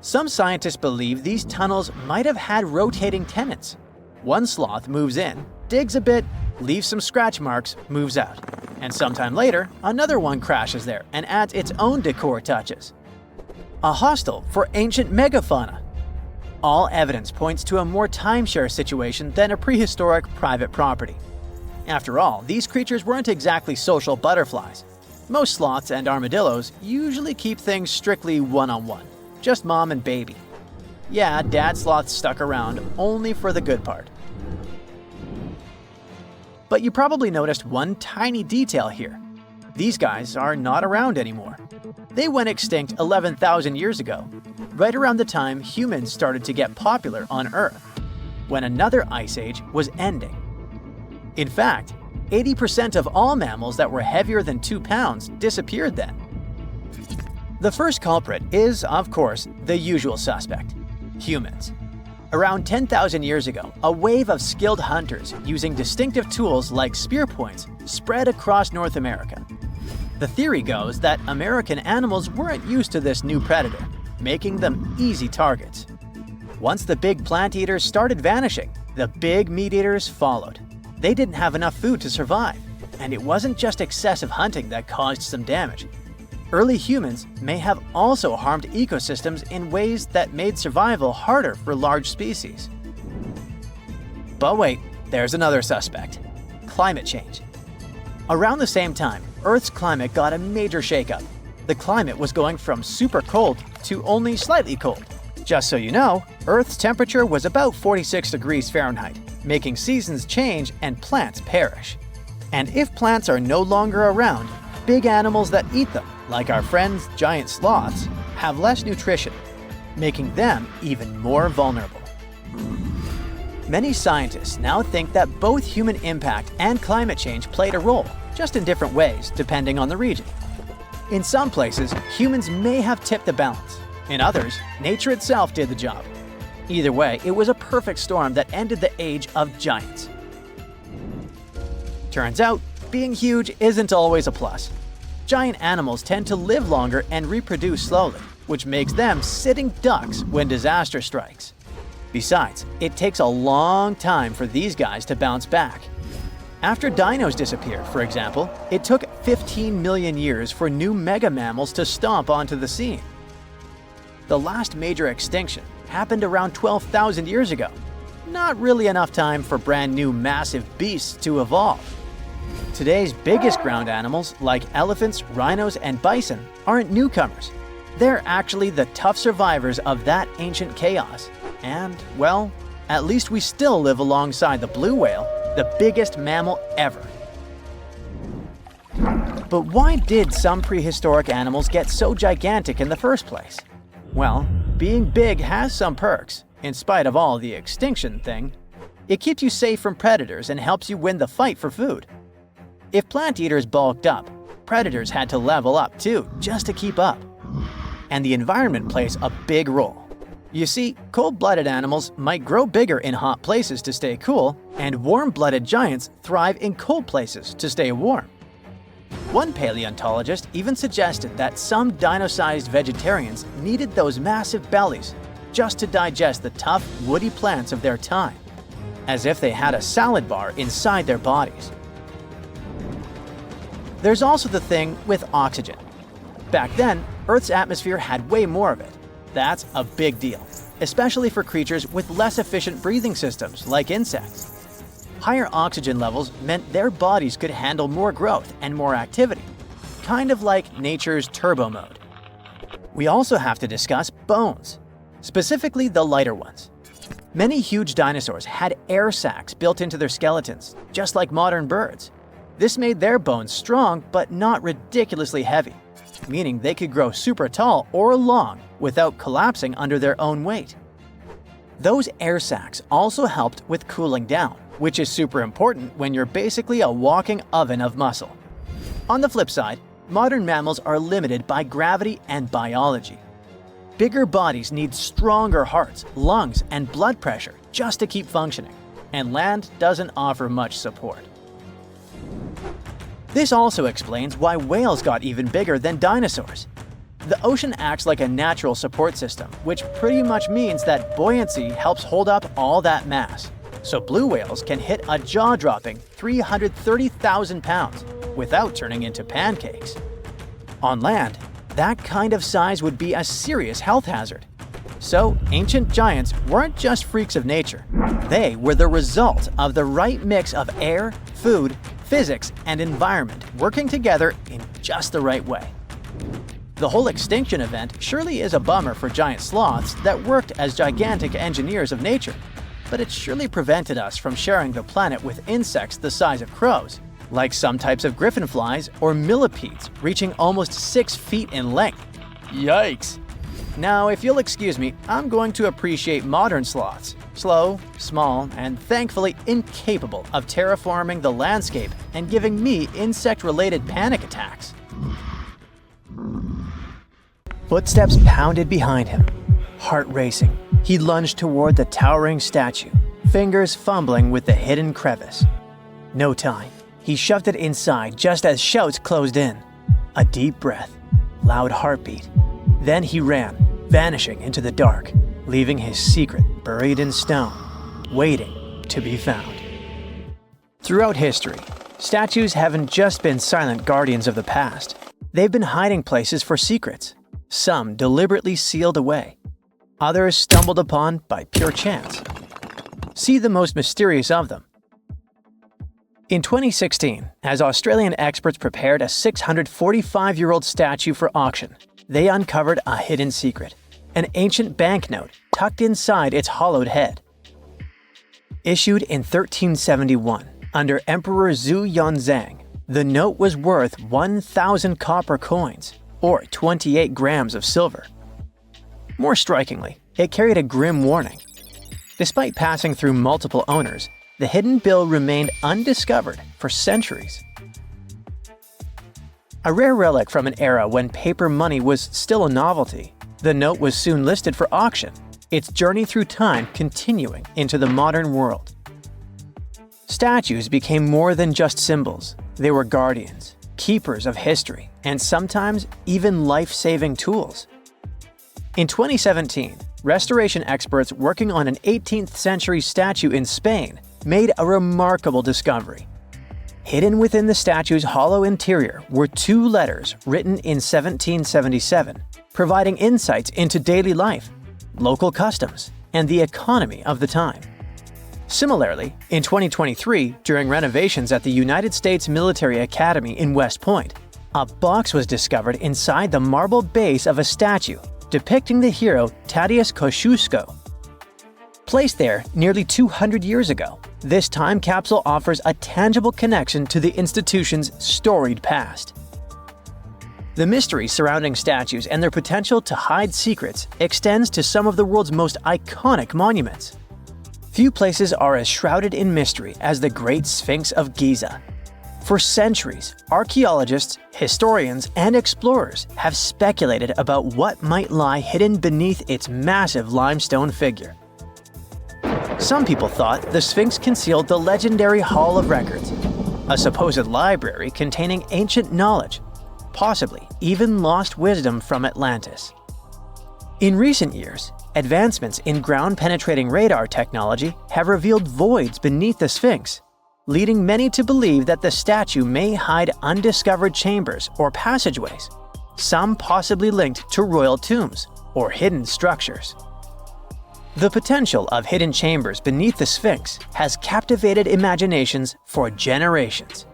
Some scientists believe these tunnels might have had rotating tenants. One sloth moves in, digs a bit, leaves some scratch marks, moves out. And sometime later, another one crashes there and adds its own decor touches. A hostel for ancient megafauna. All evidence points to a more timeshare situation than a prehistoric private property. After all, these creatures weren't exactly social butterflies. Most sloths and armadillos usually keep things strictly one-on-one, just mom and baby. Yeah, dad sloth stuck around only for the good part. But you probably noticed one tiny detail here. These guys are not around anymore. They went extinct 11,000 years ago, right around the time humans started to get popular on Earth, when another ice age was ending. In fact, 80% of all mammals that were heavier than 2 pounds disappeared then. The first culprit is, of course, the usual suspect: humans. Around 10,000 years ago, a wave of skilled hunters using distinctive tools like spear points spread across North America. The theory goes that American animals weren't used to this new predator, making them easy targets. Once the big plant eaters started vanishing, the big meat eaters followed. They didn't have enough food to survive, and it wasn't just excessive hunting that caused some damage. Early humans may have also harmed ecosystems in ways that made survival harder for large species. But wait, there's another suspect: climate change. Around the same time, Earth's climate got a major shakeup. The climate was going from super cold to only slightly cold. Just so you know, Earth's temperature was about 46 degrees Fahrenheit, making seasons change and plants perish. And if plants are no longer around, big animals that eat them, like our friends giant sloths, have less nutrition, making them even more vulnerable. Many scientists now think that both human impact and climate change played a role, just in different ways depending on the region. In some places, humans may have tipped the balance. In others, nature itself did the job. Either way, it was a perfect storm that ended the age of giants. Turns out, being huge isn't always a plus. Giant animals tend to live longer and reproduce slowly, which makes them sitting ducks when disaster strikes. Besides, it takes a long time for these guys to bounce back. After dinos disappeared, for example, it took 15 million years for new mega mammals to stomp onto the scene. The last major extinction happened around 12,000 years ago. Not really enough time for brand new massive beasts to evolve. Today's biggest ground animals, like elephants, rhinos, and bison, aren't newcomers. They're actually the tough survivors of that ancient chaos. And, well, at least we still live alongside the blue whale, the biggest mammal ever. But why did some prehistoric animals get so gigantic in the first place? Well, being big has some perks, in spite of all the extinction thing. It keeps you safe from predators and helps you win the fight for food. If plant eaters bulked up, predators had to level up too, just to keep up. And the environment plays a big role. You see, cold-blooded animals might grow bigger in hot places to stay cool, and warm-blooded giants thrive in cold places to stay warm. One paleontologist even suggested that some dino-sized vegetarians needed those massive bellies just to digest the tough, woody plants of their time, as if they had a salad bar inside their bodies. There's also the thing with oxygen. Back then, Earth's atmosphere had way more of it. That's a big deal, especially for creatures with less efficient breathing systems like insects. Higher oxygen levels meant their bodies could handle more growth and more activity, kind of like nature's turbo mode. We also have to discuss bones, specifically the lighter ones. Many huge dinosaurs had air sacs built into their skeletons, just like modern birds. This made their bones strong but not ridiculously heavy, meaning they could grow super tall or long without collapsing under their own weight. Those air sacs also helped with cooling down, which is super important when you're basically a walking oven of muscle. On the flip side, modern mammals are limited by gravity and biology. Bigger bodies need stronger hearts, lungs, and blood pressure just to keep functioning, and land doesn't offer much support. This also explains why whales got even bigger than dinosaurs. The ocean acts like a natural support system, which pretty much means that buoyancy helps hold up all that mass. So blue whales can hit a jaw-dropping 330,000 pounds without turning into pancakes. On land, that kind of size would be a serious health hazard. So ancient giants weren't just freaks of nature. They were the result of the right mix of air, food, physics, and environment working together in just the right way. The whole extinction event surely is a bummer for giant sloths that worked as gigantic engineers of nature, but it surely prevented us from sharing the planet with insects the size of crows, like some types of griffin flies or millipedes reaching almost 6 feet in length. Yikes! Now, if you'll excuse me, I'm going to appreciate modern sloths. Slow, small, and thankfully incapable of terraforming the landscape and giving me insect-related panic attacks. Footsteps pounded behind him. Heart racing, he lunged toward the towering statue, fingers fumbling with the hidden crevice. No time. He shoved it inside just as shouts closed in. A deep breath, loud heartbeat. Then he ran, vanishing into the dark, leaving his secret buried in stone, waiting to be found. Throughout history, statues haven't just been silent guardians of the past. They've been hiding places for secrets, some deliberately sealed away, others stumbled upon by pure chance. See the most mysterious of them. In 2016, as Australian experts prepared a 645-year-old statue for auction, they uncovered a hidden secret, an ancient banknote tucked inside its hollowed head. Issued in 1371 under Emperor Zhu Yunzang, the note was worth 1,000 copper coins, or 28 grams of silver. More strikingly, it carried a grim warning. Despite passing through multiple owners, the hidden bill remained undiscovered for centuries. A rare relic from an era when paper money was still a novelty, the note was soon listed for auction, its journey through time continuing into the modern world. Statues became more than just symbols. They were guardians, keepers of history, and sometimes even life-saving tools. In 2017, restoration experts working on an 18th century statue in Spain made a remarkable discovery. Hidden within the statue's hollow interior were 2 letters written in 1777, providing insights into daily life, local customs, and the economy of the time. Similarly, in 2023, during renovations at the United States Military Academy in West Point, a box was discovered inside the marble base of a statue depicting the hero Tadeusz Kościuszko. Placed there nearly 200 years ago, this time capsule offers a tangible connection to the institution's storied past. The mystery surrounding statues and their potential to hide secrets extends to some of the world's most iconic monuments. Few places are as shrouded in mystery as the Great Sphinx of Giza. For centuries, archaeologists, historians, and explorers have speculated about what might lie hidden beneath its massive limestone figure. Some people thought the Sphinx concealed the legendary Hall of Records, a supposed library containing ancient knowledge, possibly even lost wisdom from Atlantis. In recent years, advancements in ground-penetrating radar technology have revealed voids beneath the Sphinx, leading many to believe that the statue may hide undiscovered chambers or passageways, some possibly linked to royal tombs or hidden structures. The potential of hidden chambers beneath the Sphinx has captivated imaginations for generations.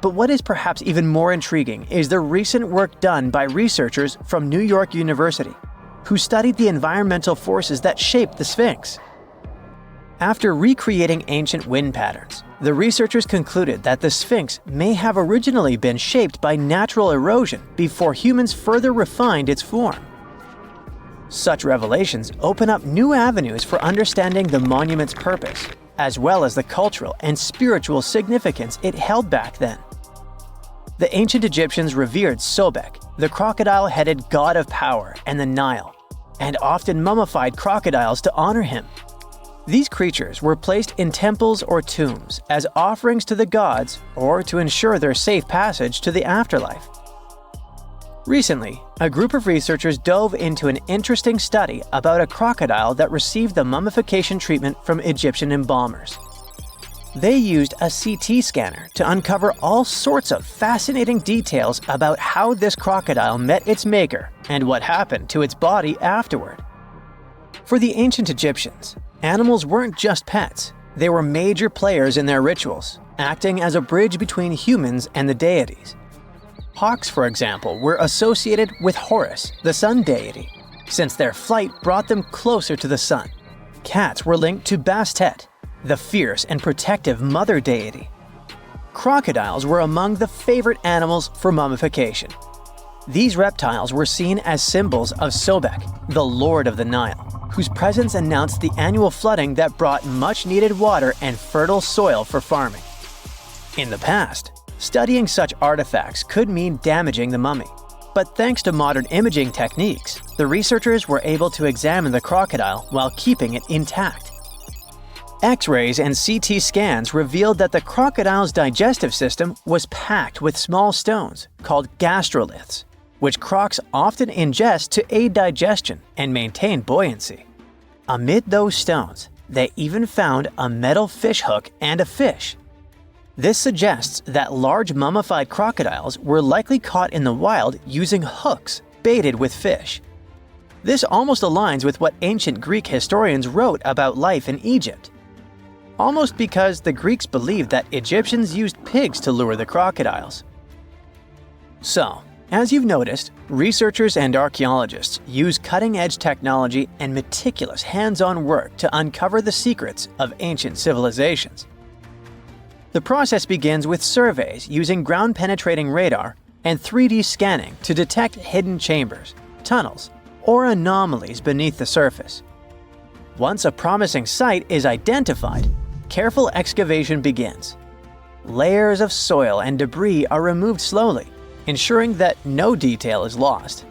But what is perhaps even more intriguing is the recent work done by researchers from New York University, who studied the environmental forces that shaped the Sphinx. After recreating ancient wind patterns, the researchers concluded that the Sphinx may have originally been shaped by natural erosion before humans further refined its form. Such revelations open up new avenues for understanding the monument's purpose, as well as the cultural and spiritual significance it held back then. The ancient Egyptians revered Sobek, the crocodile-headed god of power and the Nile, and often mummified crocodiles to honor him. These creatures were placed in temples or tombs as offerings to the gods or to ensure their safe passage to the afterlife. Recently, a group of researchers dove into an interesting study about a crocodile that received the mummification treatment from Egyptian embalmers. They used a CT scanner to uncover all sorts of fascinating details about how this crocodile met its maker and what happened to its body afterward. For the ancient Egyptians, animals weren't just pets, they were major players in their rituals, acting as a bridge between humans and the deities. Hawks, for example, were associated with Horus, the sun deity, since their flight brought them closer to the sun. Cats were linked to Bastet, the fierce and protective mother deity. Crocodiles were among the favorite animals for mummification. These reptiles were seen as symbols of Sobek, the lord of the Nile, whose presence announced the annual flooding that brought much-needed water and fertile soil for farming. In the past, studying such artifacts could mean damaging the mummy, but thanks to modern imaging techniques, the researchers were able to examine the crocodile while keeping it intact. X-rays and CT scans revealed that the crocodile's digestive system was packed with small stones called gastroliths, which crocs often ingest to aid digestion and maintain buoyancy. Amid those stones, they even found a metal fish hook and a fish. This suggests that large mummified crocodiles were likely caught in the wild using hooks baited with fish. This almost aligns with what ancient Greek historians wrote about life in Egypt. Almost because the Greeks believed that Egyptians used pigs to lure the crocodiles. So, as you've noticed, researchers and archaeologists use cutting-edge technology and meticulous hands-on work to uncover the secrets of ancient civilizations. The process begins with surveys using ground-penetrating radar and 3D scanning to detect hidden chambers, tunnels, or anomalies beneath the surface. Once a promising site is identified, careful excavation begins. Layers of soil and debris are removed slowly, ensuring that no detail is lost.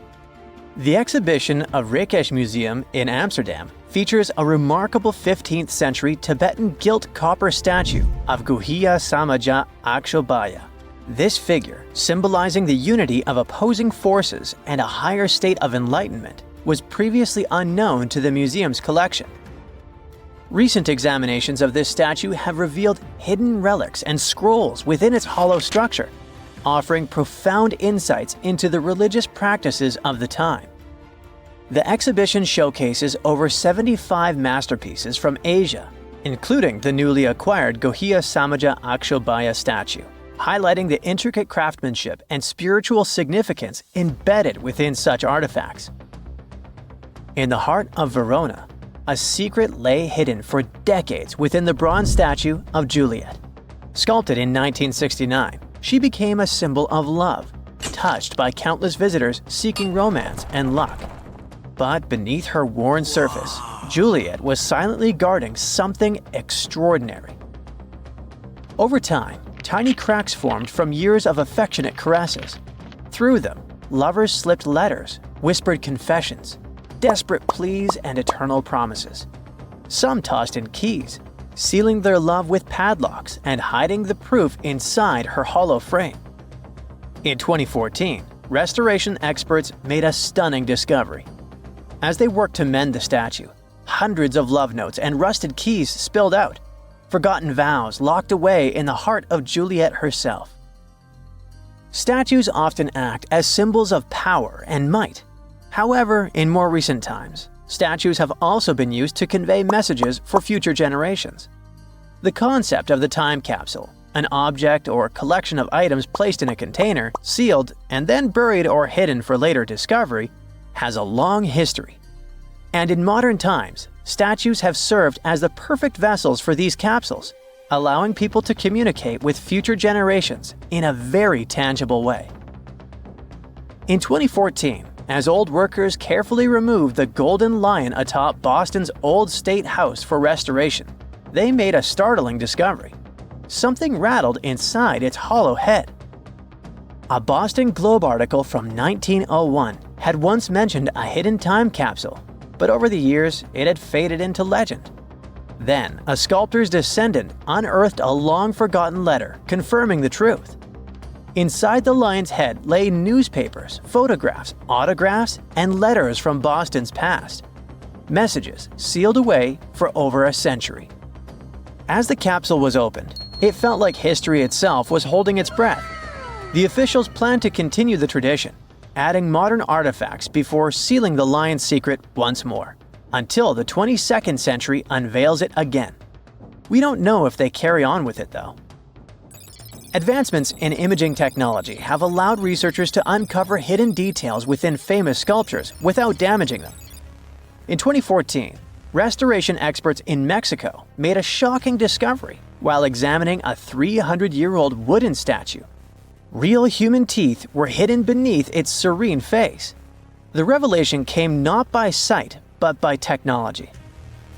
The exhibition of Rijksmuseum Museum in Amsterdam features a remarkable 15th century Tibetan gilt copper statue of Guhiya Samaja Akshobhaya. This figure, symbolizing the unity of opposing forces and a higher state of enlightenment, was previously unknown to the museum's collection. Recent examinations of this statue have revealed hidden relics and scrolls within its hollow structure, offering profound insights into the religious practices of the time. The exhibition showcases over 75 masterpieces from Asia, including the newly acquired Gohia Samaja Akshobhaya statue, highlighting the intricate craftsmanship and spiritual significance embedded within such artifacts. In the heart of Verona, a secret lay hidden for decades within the bronze statue of Juliet. Sculpted in 1969, she became a symbol of love, touched by countless visitors seeking romance and luck. But beneath her worn surface, Juliet was silently guarding something extraordinary. Over time, tiny cracks formed from years of affectionate caresses. Through them, lovers slipped letters, whispered confessions, desperate pleas, and eternal promises. Some tossed in keys, sealing their love with padlocks and hiding the proof inside her hollow frame. In 2014, restoration experts made a stunning discovery. As they worked to mend the statue, hundreds of love notes and rusted keys spilled out, forgotten vows locked away in the heart of Juliet herself. Statues often act as symbols of power and might. However, in more recent times, statues have also been used to convey messages for future generations. The concept of the time capsule, an object or collection of items placed in a container, sealed, and then buried or hidden for later discovery, has a long history. And in modern times, statues have served as the perfect vessels for these capsules, allowing people to communicate with future generations in a very tangible way. In 2014, as old workers carefully removed the golden lion atop Boston's Old State House for restoration, they made a startling discovery. Something rattled inside its hollow head. A Boston Globe article from 1901 had once mentioned a hidden time capsule, but over the years it had faded into legend. Then, a sculptor's descendant unearthed a long-forgotten letter confirming the truth. Inside the lion's head lay newspapers, photographs, autographs, and letters from Boston's past. Messages sealed away for over a century. As the capsule was opened, it felt like history itself was holding its breath. The officials planned to continue the tradition, adding modern artifacts before sealing the lion's secret once more, until the 22nd century unveils it again. We don't know if they carry on with it, though. Advancements in imaging technology have allowed researchers to uncover hidden details within famous sculptures without damaging them. In 2014, restoration experts in Mexico made a shocking discovery while examining a 300-year-old wooden statue. Real human teeth were hidden beneath its serene face. The revelation came not by sight, but by technology.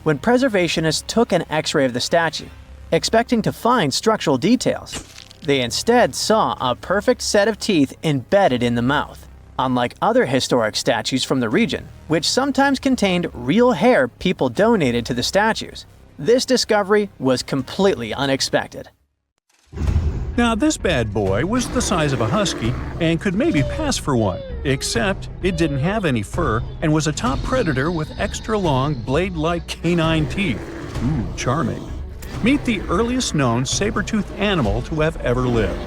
When preservationists took an X-ray of the statue, expecting to find structural details, they instead saw a perfect set of teeth embedded in the mouth, unlike other historic statues from the region, which sometimes contained real hair people donated to the statues. This discovery was completely unexpected. Now, this bad boy was the size of a husky and could maybe pass for one, except it didn't have any fur and was a top predator with extra long, blade-like canine teeth. Ooh, charming. Meet the earliest known saber-toothed animal to have ever lived.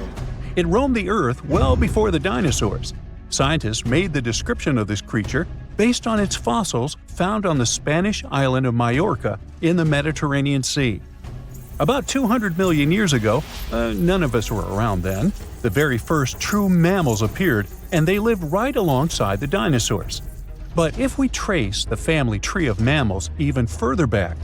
It roamed the earth well before the dinosaurs. Scientists made the description of this creature based on its fossils found on the Spanish island of Majorca in the Mediterranean Sea. About 200 million years ago, none of us were around then, the very first true mammals appeared, and they lived right alongside the dinosaurs. But if we trace the family tree of mammals even further back,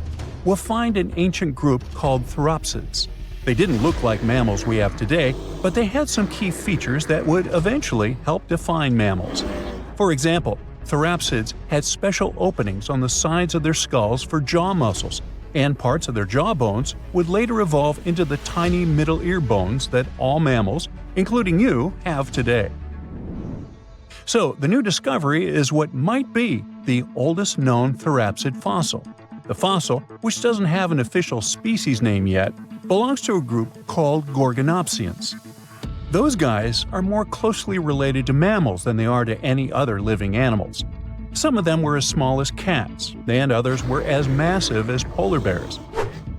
we'll find an ancient group called Therapsids. They didn't look like mammals we have today, but they had some key features that would eventually help define mammals. For example, Therapsids had special openings on the sides of their skulls for jaw muscles, and parts of their jaw bones would later evolve into the tiny middle ear bones that all mammals, including you, have today. So, the new discovery is what might be the oldest known Therapsid fossil. The fossil, which doesn't have an official species name yet, belongs to a group called Gorgonopsians. Those guys are more closely related to mammals than they are to any other living animals. Some of them were as small as cats, and others were as massive as polar bears.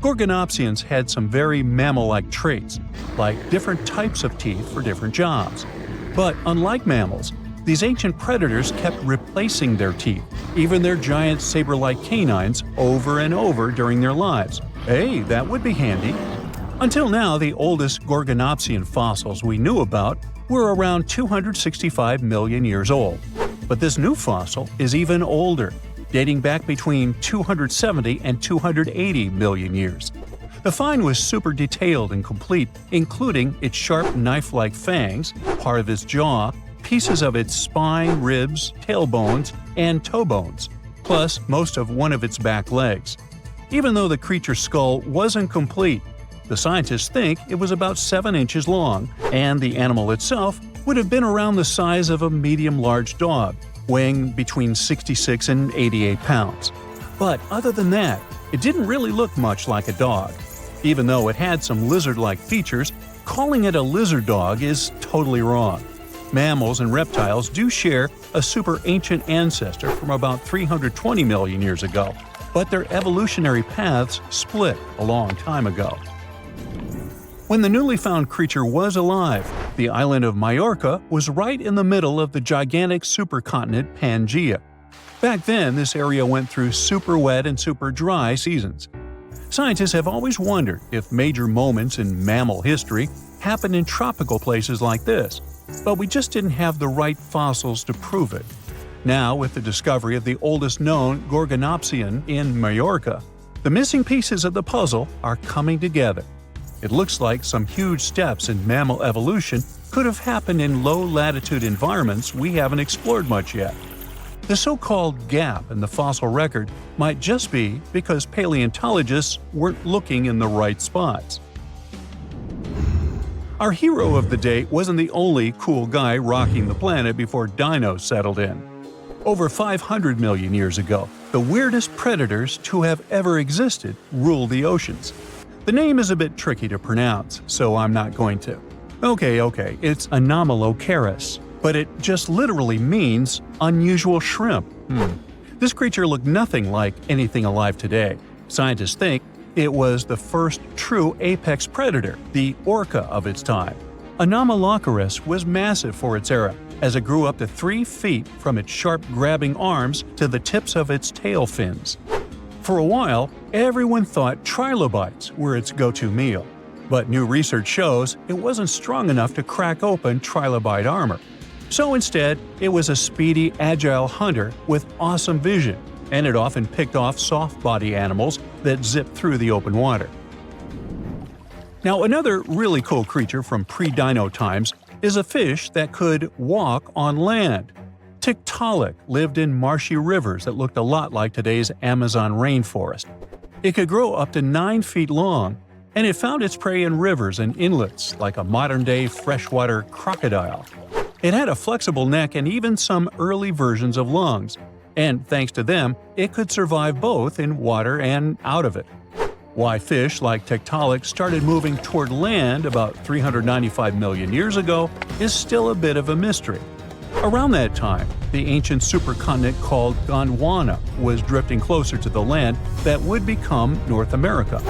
Gorgonopsians had some very mammal-like traits, like different types of teeth for different jobs. But unlike mammals, these ancient predators kept replacing their teeth, even their giant saber-like canines, over and over during their lives. Hey, that would be handy. Until now, the oldest Gorgonopsian fossils we knew about were around 265 million years old. But this new fossil is even older, dating back between 270 and 280 million years. The find was super detailed and complete, including its sharp knife-like fangs, part of its jaw, pieces of its spine, ribs, tailbones, and toe bones, plus most of one of its back legs. Even though the creature's skull wasn't complete, the scientists think it was about 7 inches long, and the animal itself would have been around the size of a medium-large dog, weighing between 66 and 88 pounds. But other than that, it didn't really look much like a dog. Even though it had some lizard-like features, calling it a lizard dog is totally wrong. Mammals and reptiles do share a super ancient ancestor from about 320 million years ago, but their evolutionary paths split a long time ago. When the newly found creature was alive, the island of Majorca was right in the middle of the gigantic supercontinent Pangaea. Back then, this area went through super wet and super dry seasons. Scientists have always wondered if major moments in mammal history happened in tropical places like this, but we just didn't have the right fossils to prove it. Now, with the discovery of the oldest known Gorgonopsian in Majorca, the missing pieces of the puzzle are coming together. It looks like some huge steps in mammal evolution could have happened in low-latitude environments we haven't explored much yet. The so-called gap in the fossil record might just be because paleontologists weren't looking in the right spots. Our hero of the day wasn't the only cool guy rocking the planet before dinos settled in. Over 500 million years ago, the weirdest predators to have ever existed ruled the oceans. The name is a bit tricky to pronounce, so I'm not going to. Okay, it's Anomalocaris, but it just literally means unusual shrimp. This creature looked nothing like anything alive today. Scientists think it was the first true apex predator, the orca of its time. Anomalocaris was massive for its era, as it grew up to 3 feet from its sharp grabbing arms to the tips of its tail fins. For a while, everyone thought trilobites were its go-to meal, but new research shows it wasn't strong enough to crack open trilobite armor. So instead, it was a speedy, agile hunter with awesome vision, and it often picked off soft-body animals that zipped through the open water. Now, another really cool creature from pre-dino times is a fish that could walk on land. Tiktaalik lived in marshy rivers that looked a lot like today's Amazon rainforest. It could grow up to 9 feet long, and it found its prey in rivers and inlets like a modern-day freshwater crocodile. It had a flexible neck and even some early versions of lungs, and thanks to them, it could survive both in water and out of it. Why fish like Tiktaalik started moving toward land about 395 million years ago is still a bit of a mystery. Around that time, the ancient supercontinent called Gondwana was drifting closer to the land that would become North America.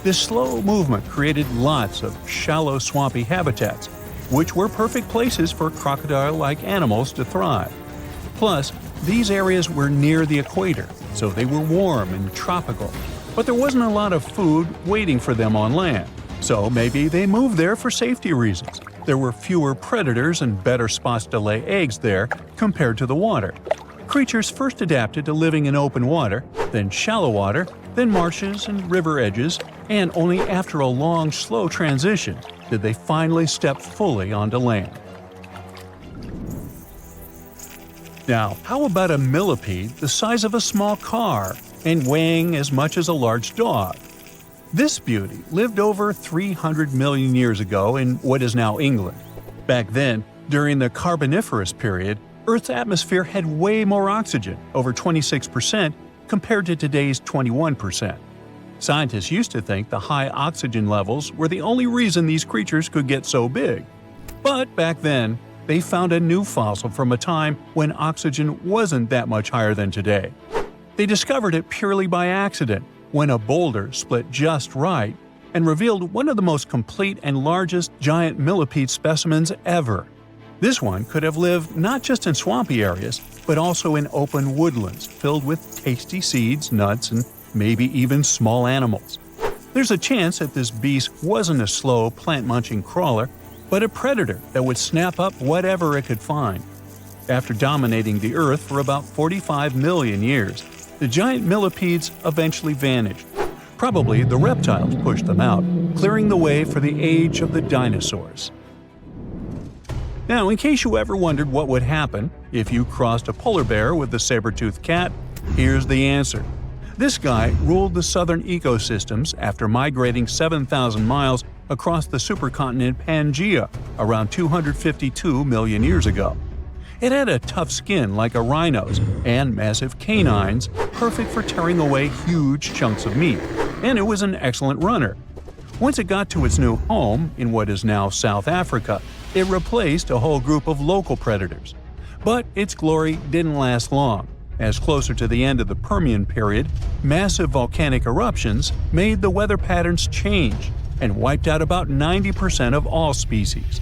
This slow movement created lots of shallow, swampy habitats, which were perfect places for crocodile-like animals to thrive. Plus, these areas were near the equator, so they were warm and tropical. But there wasn't a lot of food waiting for them on land, so maybe they moved there for safety reasons. There were fewer predators and better spots to lay eggs there compared to the water. Creatures first adapted to living in open water, then shallow water, then marshes and river edges, and only after a long, slow transition did they finally step fully onto land. Now, how about a millipede the size of a small car and weighing as much as a large dog? This beauty lived over 300 million years ago in what is now England. Back then, during the Carboniferous period, Earth's atmosphere had way more oxygen, over 26%, compared to today's 21%. Scientists used to think the high oxygen levels were the only reason these creatures could get so big. But back then, they found a new fossil from a time when oxygen wasn't that much higher than today. They discovered it purely by accident, when a boulder split just right and revealed one of the most complete and largest giant millipede specimens ever. This one could have lived not just in swampy areas, but also in open woodlands filled with tasty seeds, nuts, and maybe even small animals. There's a chance that this beast wasn't a slow, plant-munching crawler, but a predator that would snap up whatever it could find. After dominating the Earth for about 45 million years, the giant millipedes eventually vanished. Probably the reptiles pushed them out, clearing the way for the age of the dinosaurs. Now, in case you ever wondered what would happen if you crossed a polar bear with a saber-toothed cat, here's the answer. This guy ruled the southern ecosystems after migrating 7,000 miles across the supercontinent Pangaea around 252 million years ago. It had a tough skin like a rhino's and massive canines, perfect for tearing away huge chunks of meat, and it was an excellent runner. Once it got to its new home in what is now South Africa, it replaced a whole group of local predators. But its glory didn't last long, as closer to the end of the Permian period, massive volcanic eruptions made the weather patterns change and wiped out about 90% of all species.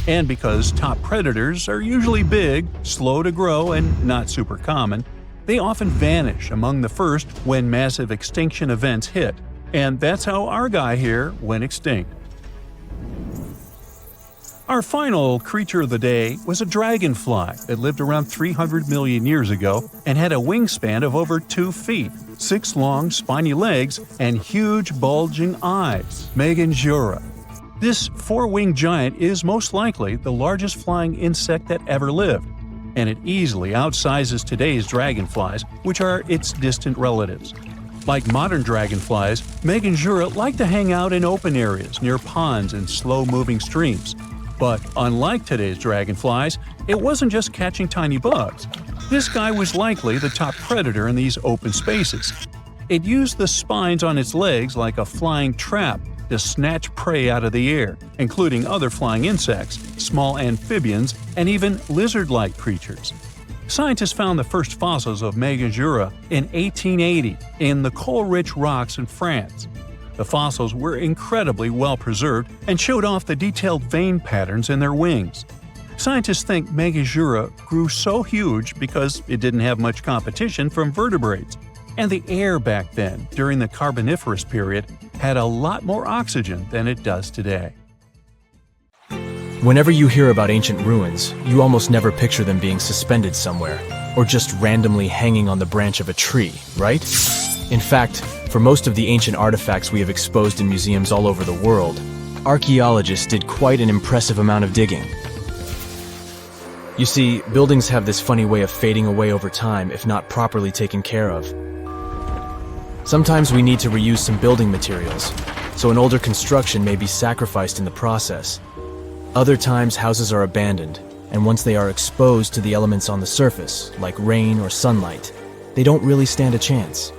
And because top predators are usually big, slow to grow, and not super common, they often vanish among the first when massive extinction events hit. And that's how our guy here went extinct. Our final creature of the day was a dragonfly that lived around 300 million years ago and had a wingspan of over 2 feet, 6 long, spiny legs, and huge, bulging eyes. Meganjura. This 4-winged giant is most likely the largest flying insect that ever lived, and it easily outsizes today's dragonflies, which are its distant relatives. Like modern dragonflies, Meganjura like to hang out in open areas near ponds and slow-moving streams. But unlike today's dragonflies, it wasn't just catching tiny bugs. This guy was likely the top predator in these open spaces. It used the spines on its legs like a flying trap to snatch prey out of the air, including other flying insects, small amphibians, and even lizard-like creatures. Scientists found the first fossils of Meganjura in 1880 in the coal-rich rocks in France. The fossils were incredibly well preserved and showed off the detailed vein patterns in their wings. Scientists think Meganjura grew so huge because it didn't have much competition from vertebrates, and the air back then, during the Carboniferous period, had a lot more oxygen than it does today. Whenever you hear about ancient ruins, you almost never picture them being suspended somewhere, or just randomly hanging on the branch of a tree, right? In fact, for most of the ancient artifacts we have exposed in museums all over the world, archaeologists did quite an impressive amount of digging. You see, buildings have this funny way of fading away over time if not properly taken care of. Sometimes we need to reuse some building materials, so an older construction may be sacrificed in the process. Other times houses are abandoned, and once they are exposed to the elements on the surface, like rain or sunlight, they don't really stand a chance.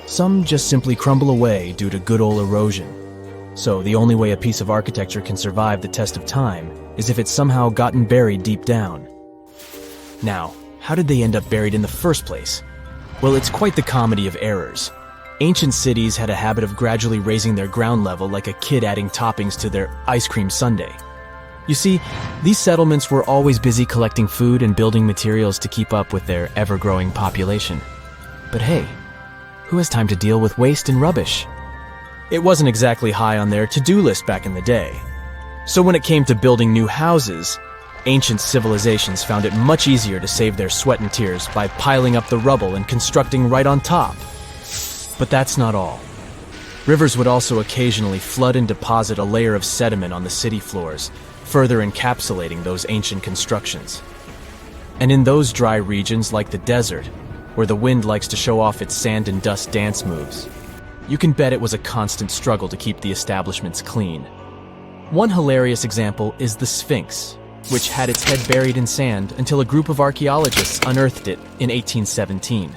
Some just simply crumble away due to good old erosion. So the only way a piece of architecture can survive the test of time is if it's somehow gotten buried deep down. Now, how did they end up buried in the first place? Well, it's quite the comedy of errors. Ancient cities had a habit of gradually raising their ground level like a kid adding toppings to their ice cream sundae. You see, these settlements were always busy collecting food and building materials to keep up with their ever-growing population. But hey, who has time to deal with waste and rubbish? It wasn't exactly high on their to-do list back in the day. So when it came to building new houses, ancient civilizations found it much easier to save their sweat and tears by piling up the rubble and constructing right on top. But that's not all. Rivers would also occasionally flood and deposit a layer of sediment on the city floors, further encapsulating those ancient constructions. And in those dry regions like the desert, where the wind likes to show off its sand and dust dance moves, you can bet it was a constant struggle to keep the establishments clean. One hilarious example is the Sphinx, which had its head buried in sand until a group of archaeologists unearthed it in 1817.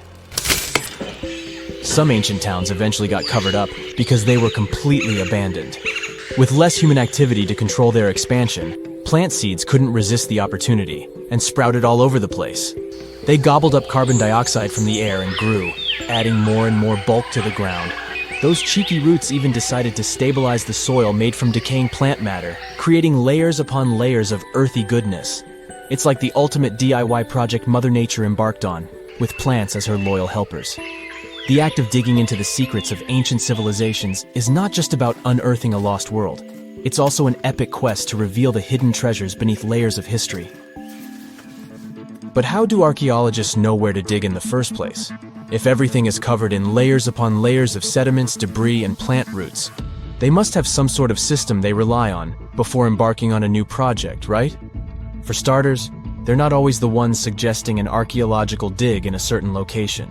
Some ancient towns eventually got covered up because they were completely abandoned. With less human activity to control their expansion, Plant seeds couldn't resist the opportunity and sprouted all over the place. They gobbled up carbon dioxide from the air and grew, adding more and more bulk to the ground. Those cheeky roots even decided to stabilize the soil made from decaying plant matter, creating layers upon layers of earthy goodness. It's like the ultimate DIY project Mother Nature embarked on, with plants as her loyal helpers. The act of digging into the secrets of ancient civilizations is not just about unearthing a lost world. It's also an epic quest to reveal the hidden treasures beneath layers of history. But how do archaeologists know where to dig in the first place? If everything is covered in layers upon layers of sediments, debris, and plant roots, they must have some sort of system they rely on before embarking on a new project, right? For starters, they're not always the ones suggesting an archaeological dig in a certain location.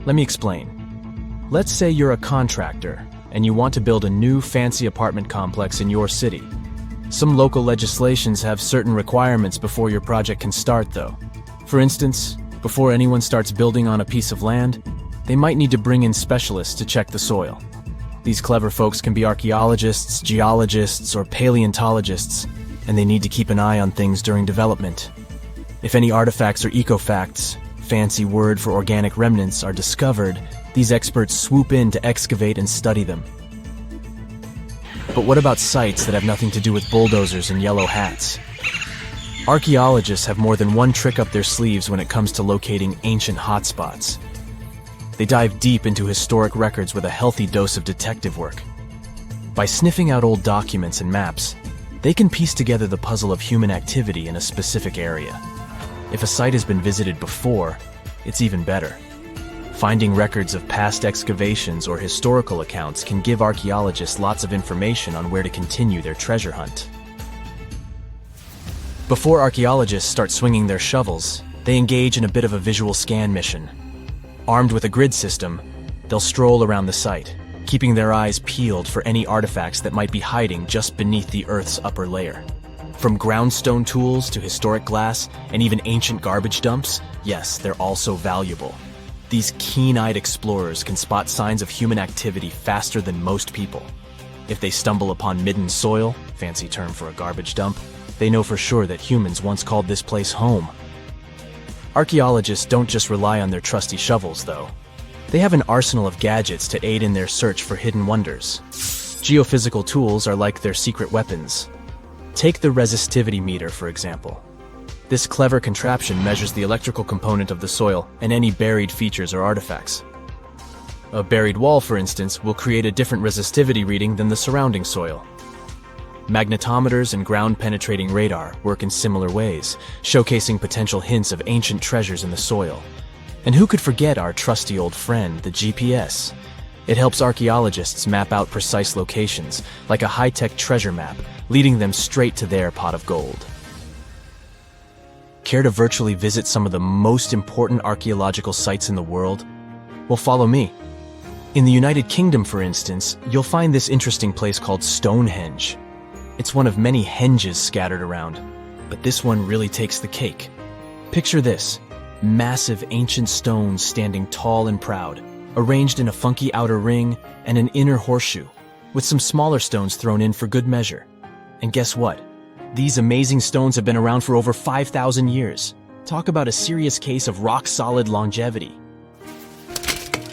Let me explain. Let's say you're a contractor and you want to build a new fancy apartment complex in your city. Some local legislations have certain requirements before your project can start, though. For instance, before anyone starts building on a piece of land, they might need to bring in specialists to check the soil. These clever folks can be archaeologists, geologists, or paleontologists, and they need to keep an eye on things during development. If any artifacts or ecofacts, fancy word for organic remnants, are discovered, these experts swoop in to excavate and study them. But what about sites that have nothing to do with bulldozers and yellow hats? Archaeologists have more than one trick up their sleeves when it comes to locating ancient hotspots. They dive deep into historic records with a healthy dose of detective work. By sniffing out old documents and maps, they can piece together the puzzle of human activity in a specific area. If a site has been visited before, it's even better. Finding records of past excavations or historical accounts can give archaeologists lots of information on where to continue their treasure hunt. Before archaeologists start swinging their shovels, they engage in a bit of a visual scan mission. Armed with a grid system, they'll stroll around the site, keeping their eyes peeled for any artifacts that might be hiding just beneath the Earth's upper layer. From groundstone tools to historic glass and even ancient garbage dumps, yes, they're all so valuable. These keen-eyed explorers can spot signs of human activity faster than most people. If they stumble upon midden soil, fancy term for a garbage dump, they know for sure that humans once called this place home. Archaeologists don't just rely on their trusty shovels, though. They have an arsenal of gadgets to aid in their search for hidden wonders. Geophysical tools are like their secret weapons. Take the resistivity meter, for example. This clever contraption measures the electrical component of the soil and any buried features or artifacts. A buried wall, for instance, will create a different resistivity reading than the surrounding soil. Magnetometers and ground-penetrating radar work in similar ways, showcasing potential hints of ancient treasures in the soil. And who could forget our trusty old friend, the GPS? It helps archaeologists map out precise locations, like a high-tech treasure map, leading them straight to their pot of gold. Care to virtually visit some of the most important archaeological sites in the world? Well, follow me. In the United Kingdom, for instance, you'll find this interesting place called Stonehenge. It's one of many henges scattered around, but this one really takes the cake. Picture this: massive ancient stones standing tall and proud, arranged in a funky outer ring and an inner horseshoe, with some smaller stones thrown in for good measure. And guess what? These amazing stones have been around for over 5,000 years. Talk about a serious case of rock-solid longevity.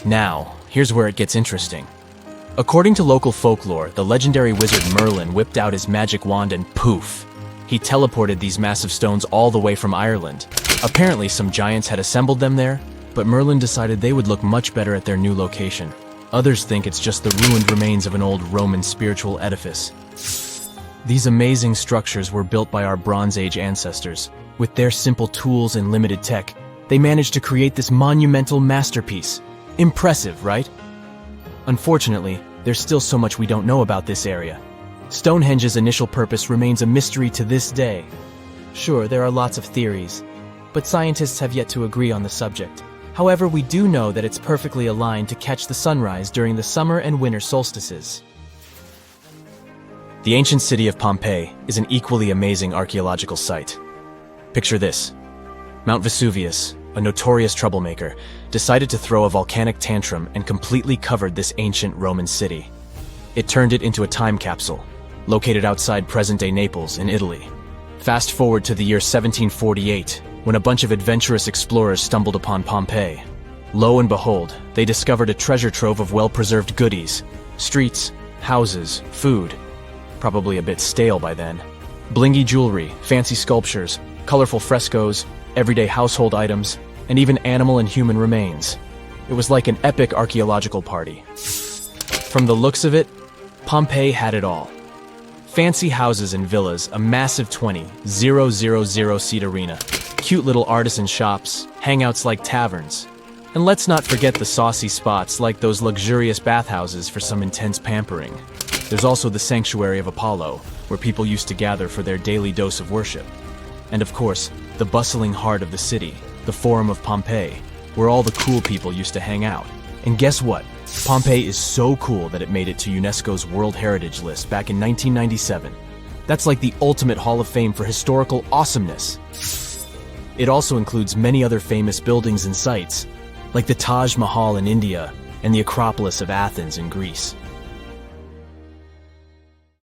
Now, here's where it gets interesting. According to local folklore, the legendary wizard Merlin whipped out his magic wand and poof! He teleported these massive stones all the way from Ireland. Apparently, some giants had assembled them there, but Merlin decided they would look much better at their new location. Others think it's just the ruined remains of an old Roman spiritual edifice. These amazing structures were built by our Bronze Age ancestors. With their simple tools and limited tech, they managed to create this monumental masterpiece. Impressive, right? Unfortunately, there's still so much we don't know about this area. Stonehenge's initial purpose remains a mystery to this day. Sure, there are lots of theories, but scientists have yet to agree on the subject. However, we do know that it's perfectly aligned to catch the sunrise during the summer and winter solstices. The ancient city of Pompeii is an equally amazing archaeological site. Picture this: Mount Vesuvius, a notorious troublemaker, decided to throw a volcanic tantrum and completely covered this ancient Roman city. It turned it into a time capsule, located outside present-day Naples in Italy. Fast forward to the year 1748, when a bunch of adventurous explorers stumbled upon Pompeii. Lo and behold, they discovered a treasure trove of well-preserved goodies. Streets, houses, food. Probably a bit stale by then. Blingy jewelry, fancy sculptures, colorful frescoes, everyday household items, and even animal and human remains. It was like an epic archaeological party. From the looks of it, Pompeii had it all. Fancy houses and villas, a massive 20,000-seat arena, cute little artisan shops, hangouts like taverns. And let's not forget the saucy spots like those luxurious bathhouses for some intense pampering. There's also the sanctuary of Apollo, where people used to gather for their daily dose of worship. And of course, the bustling heart of the city, the Forum of Pompeii, where all the cool people used to hang out. And guess what? Pompeii is so cool that it made it to UNESCO's World Heritage List back in 1997. That's like the ultimate Hall of Fame for historical awesomeness. It also includes many other famous buildings and sites, like the Taj Mahal in India and the Acropolis of Athens in Greece.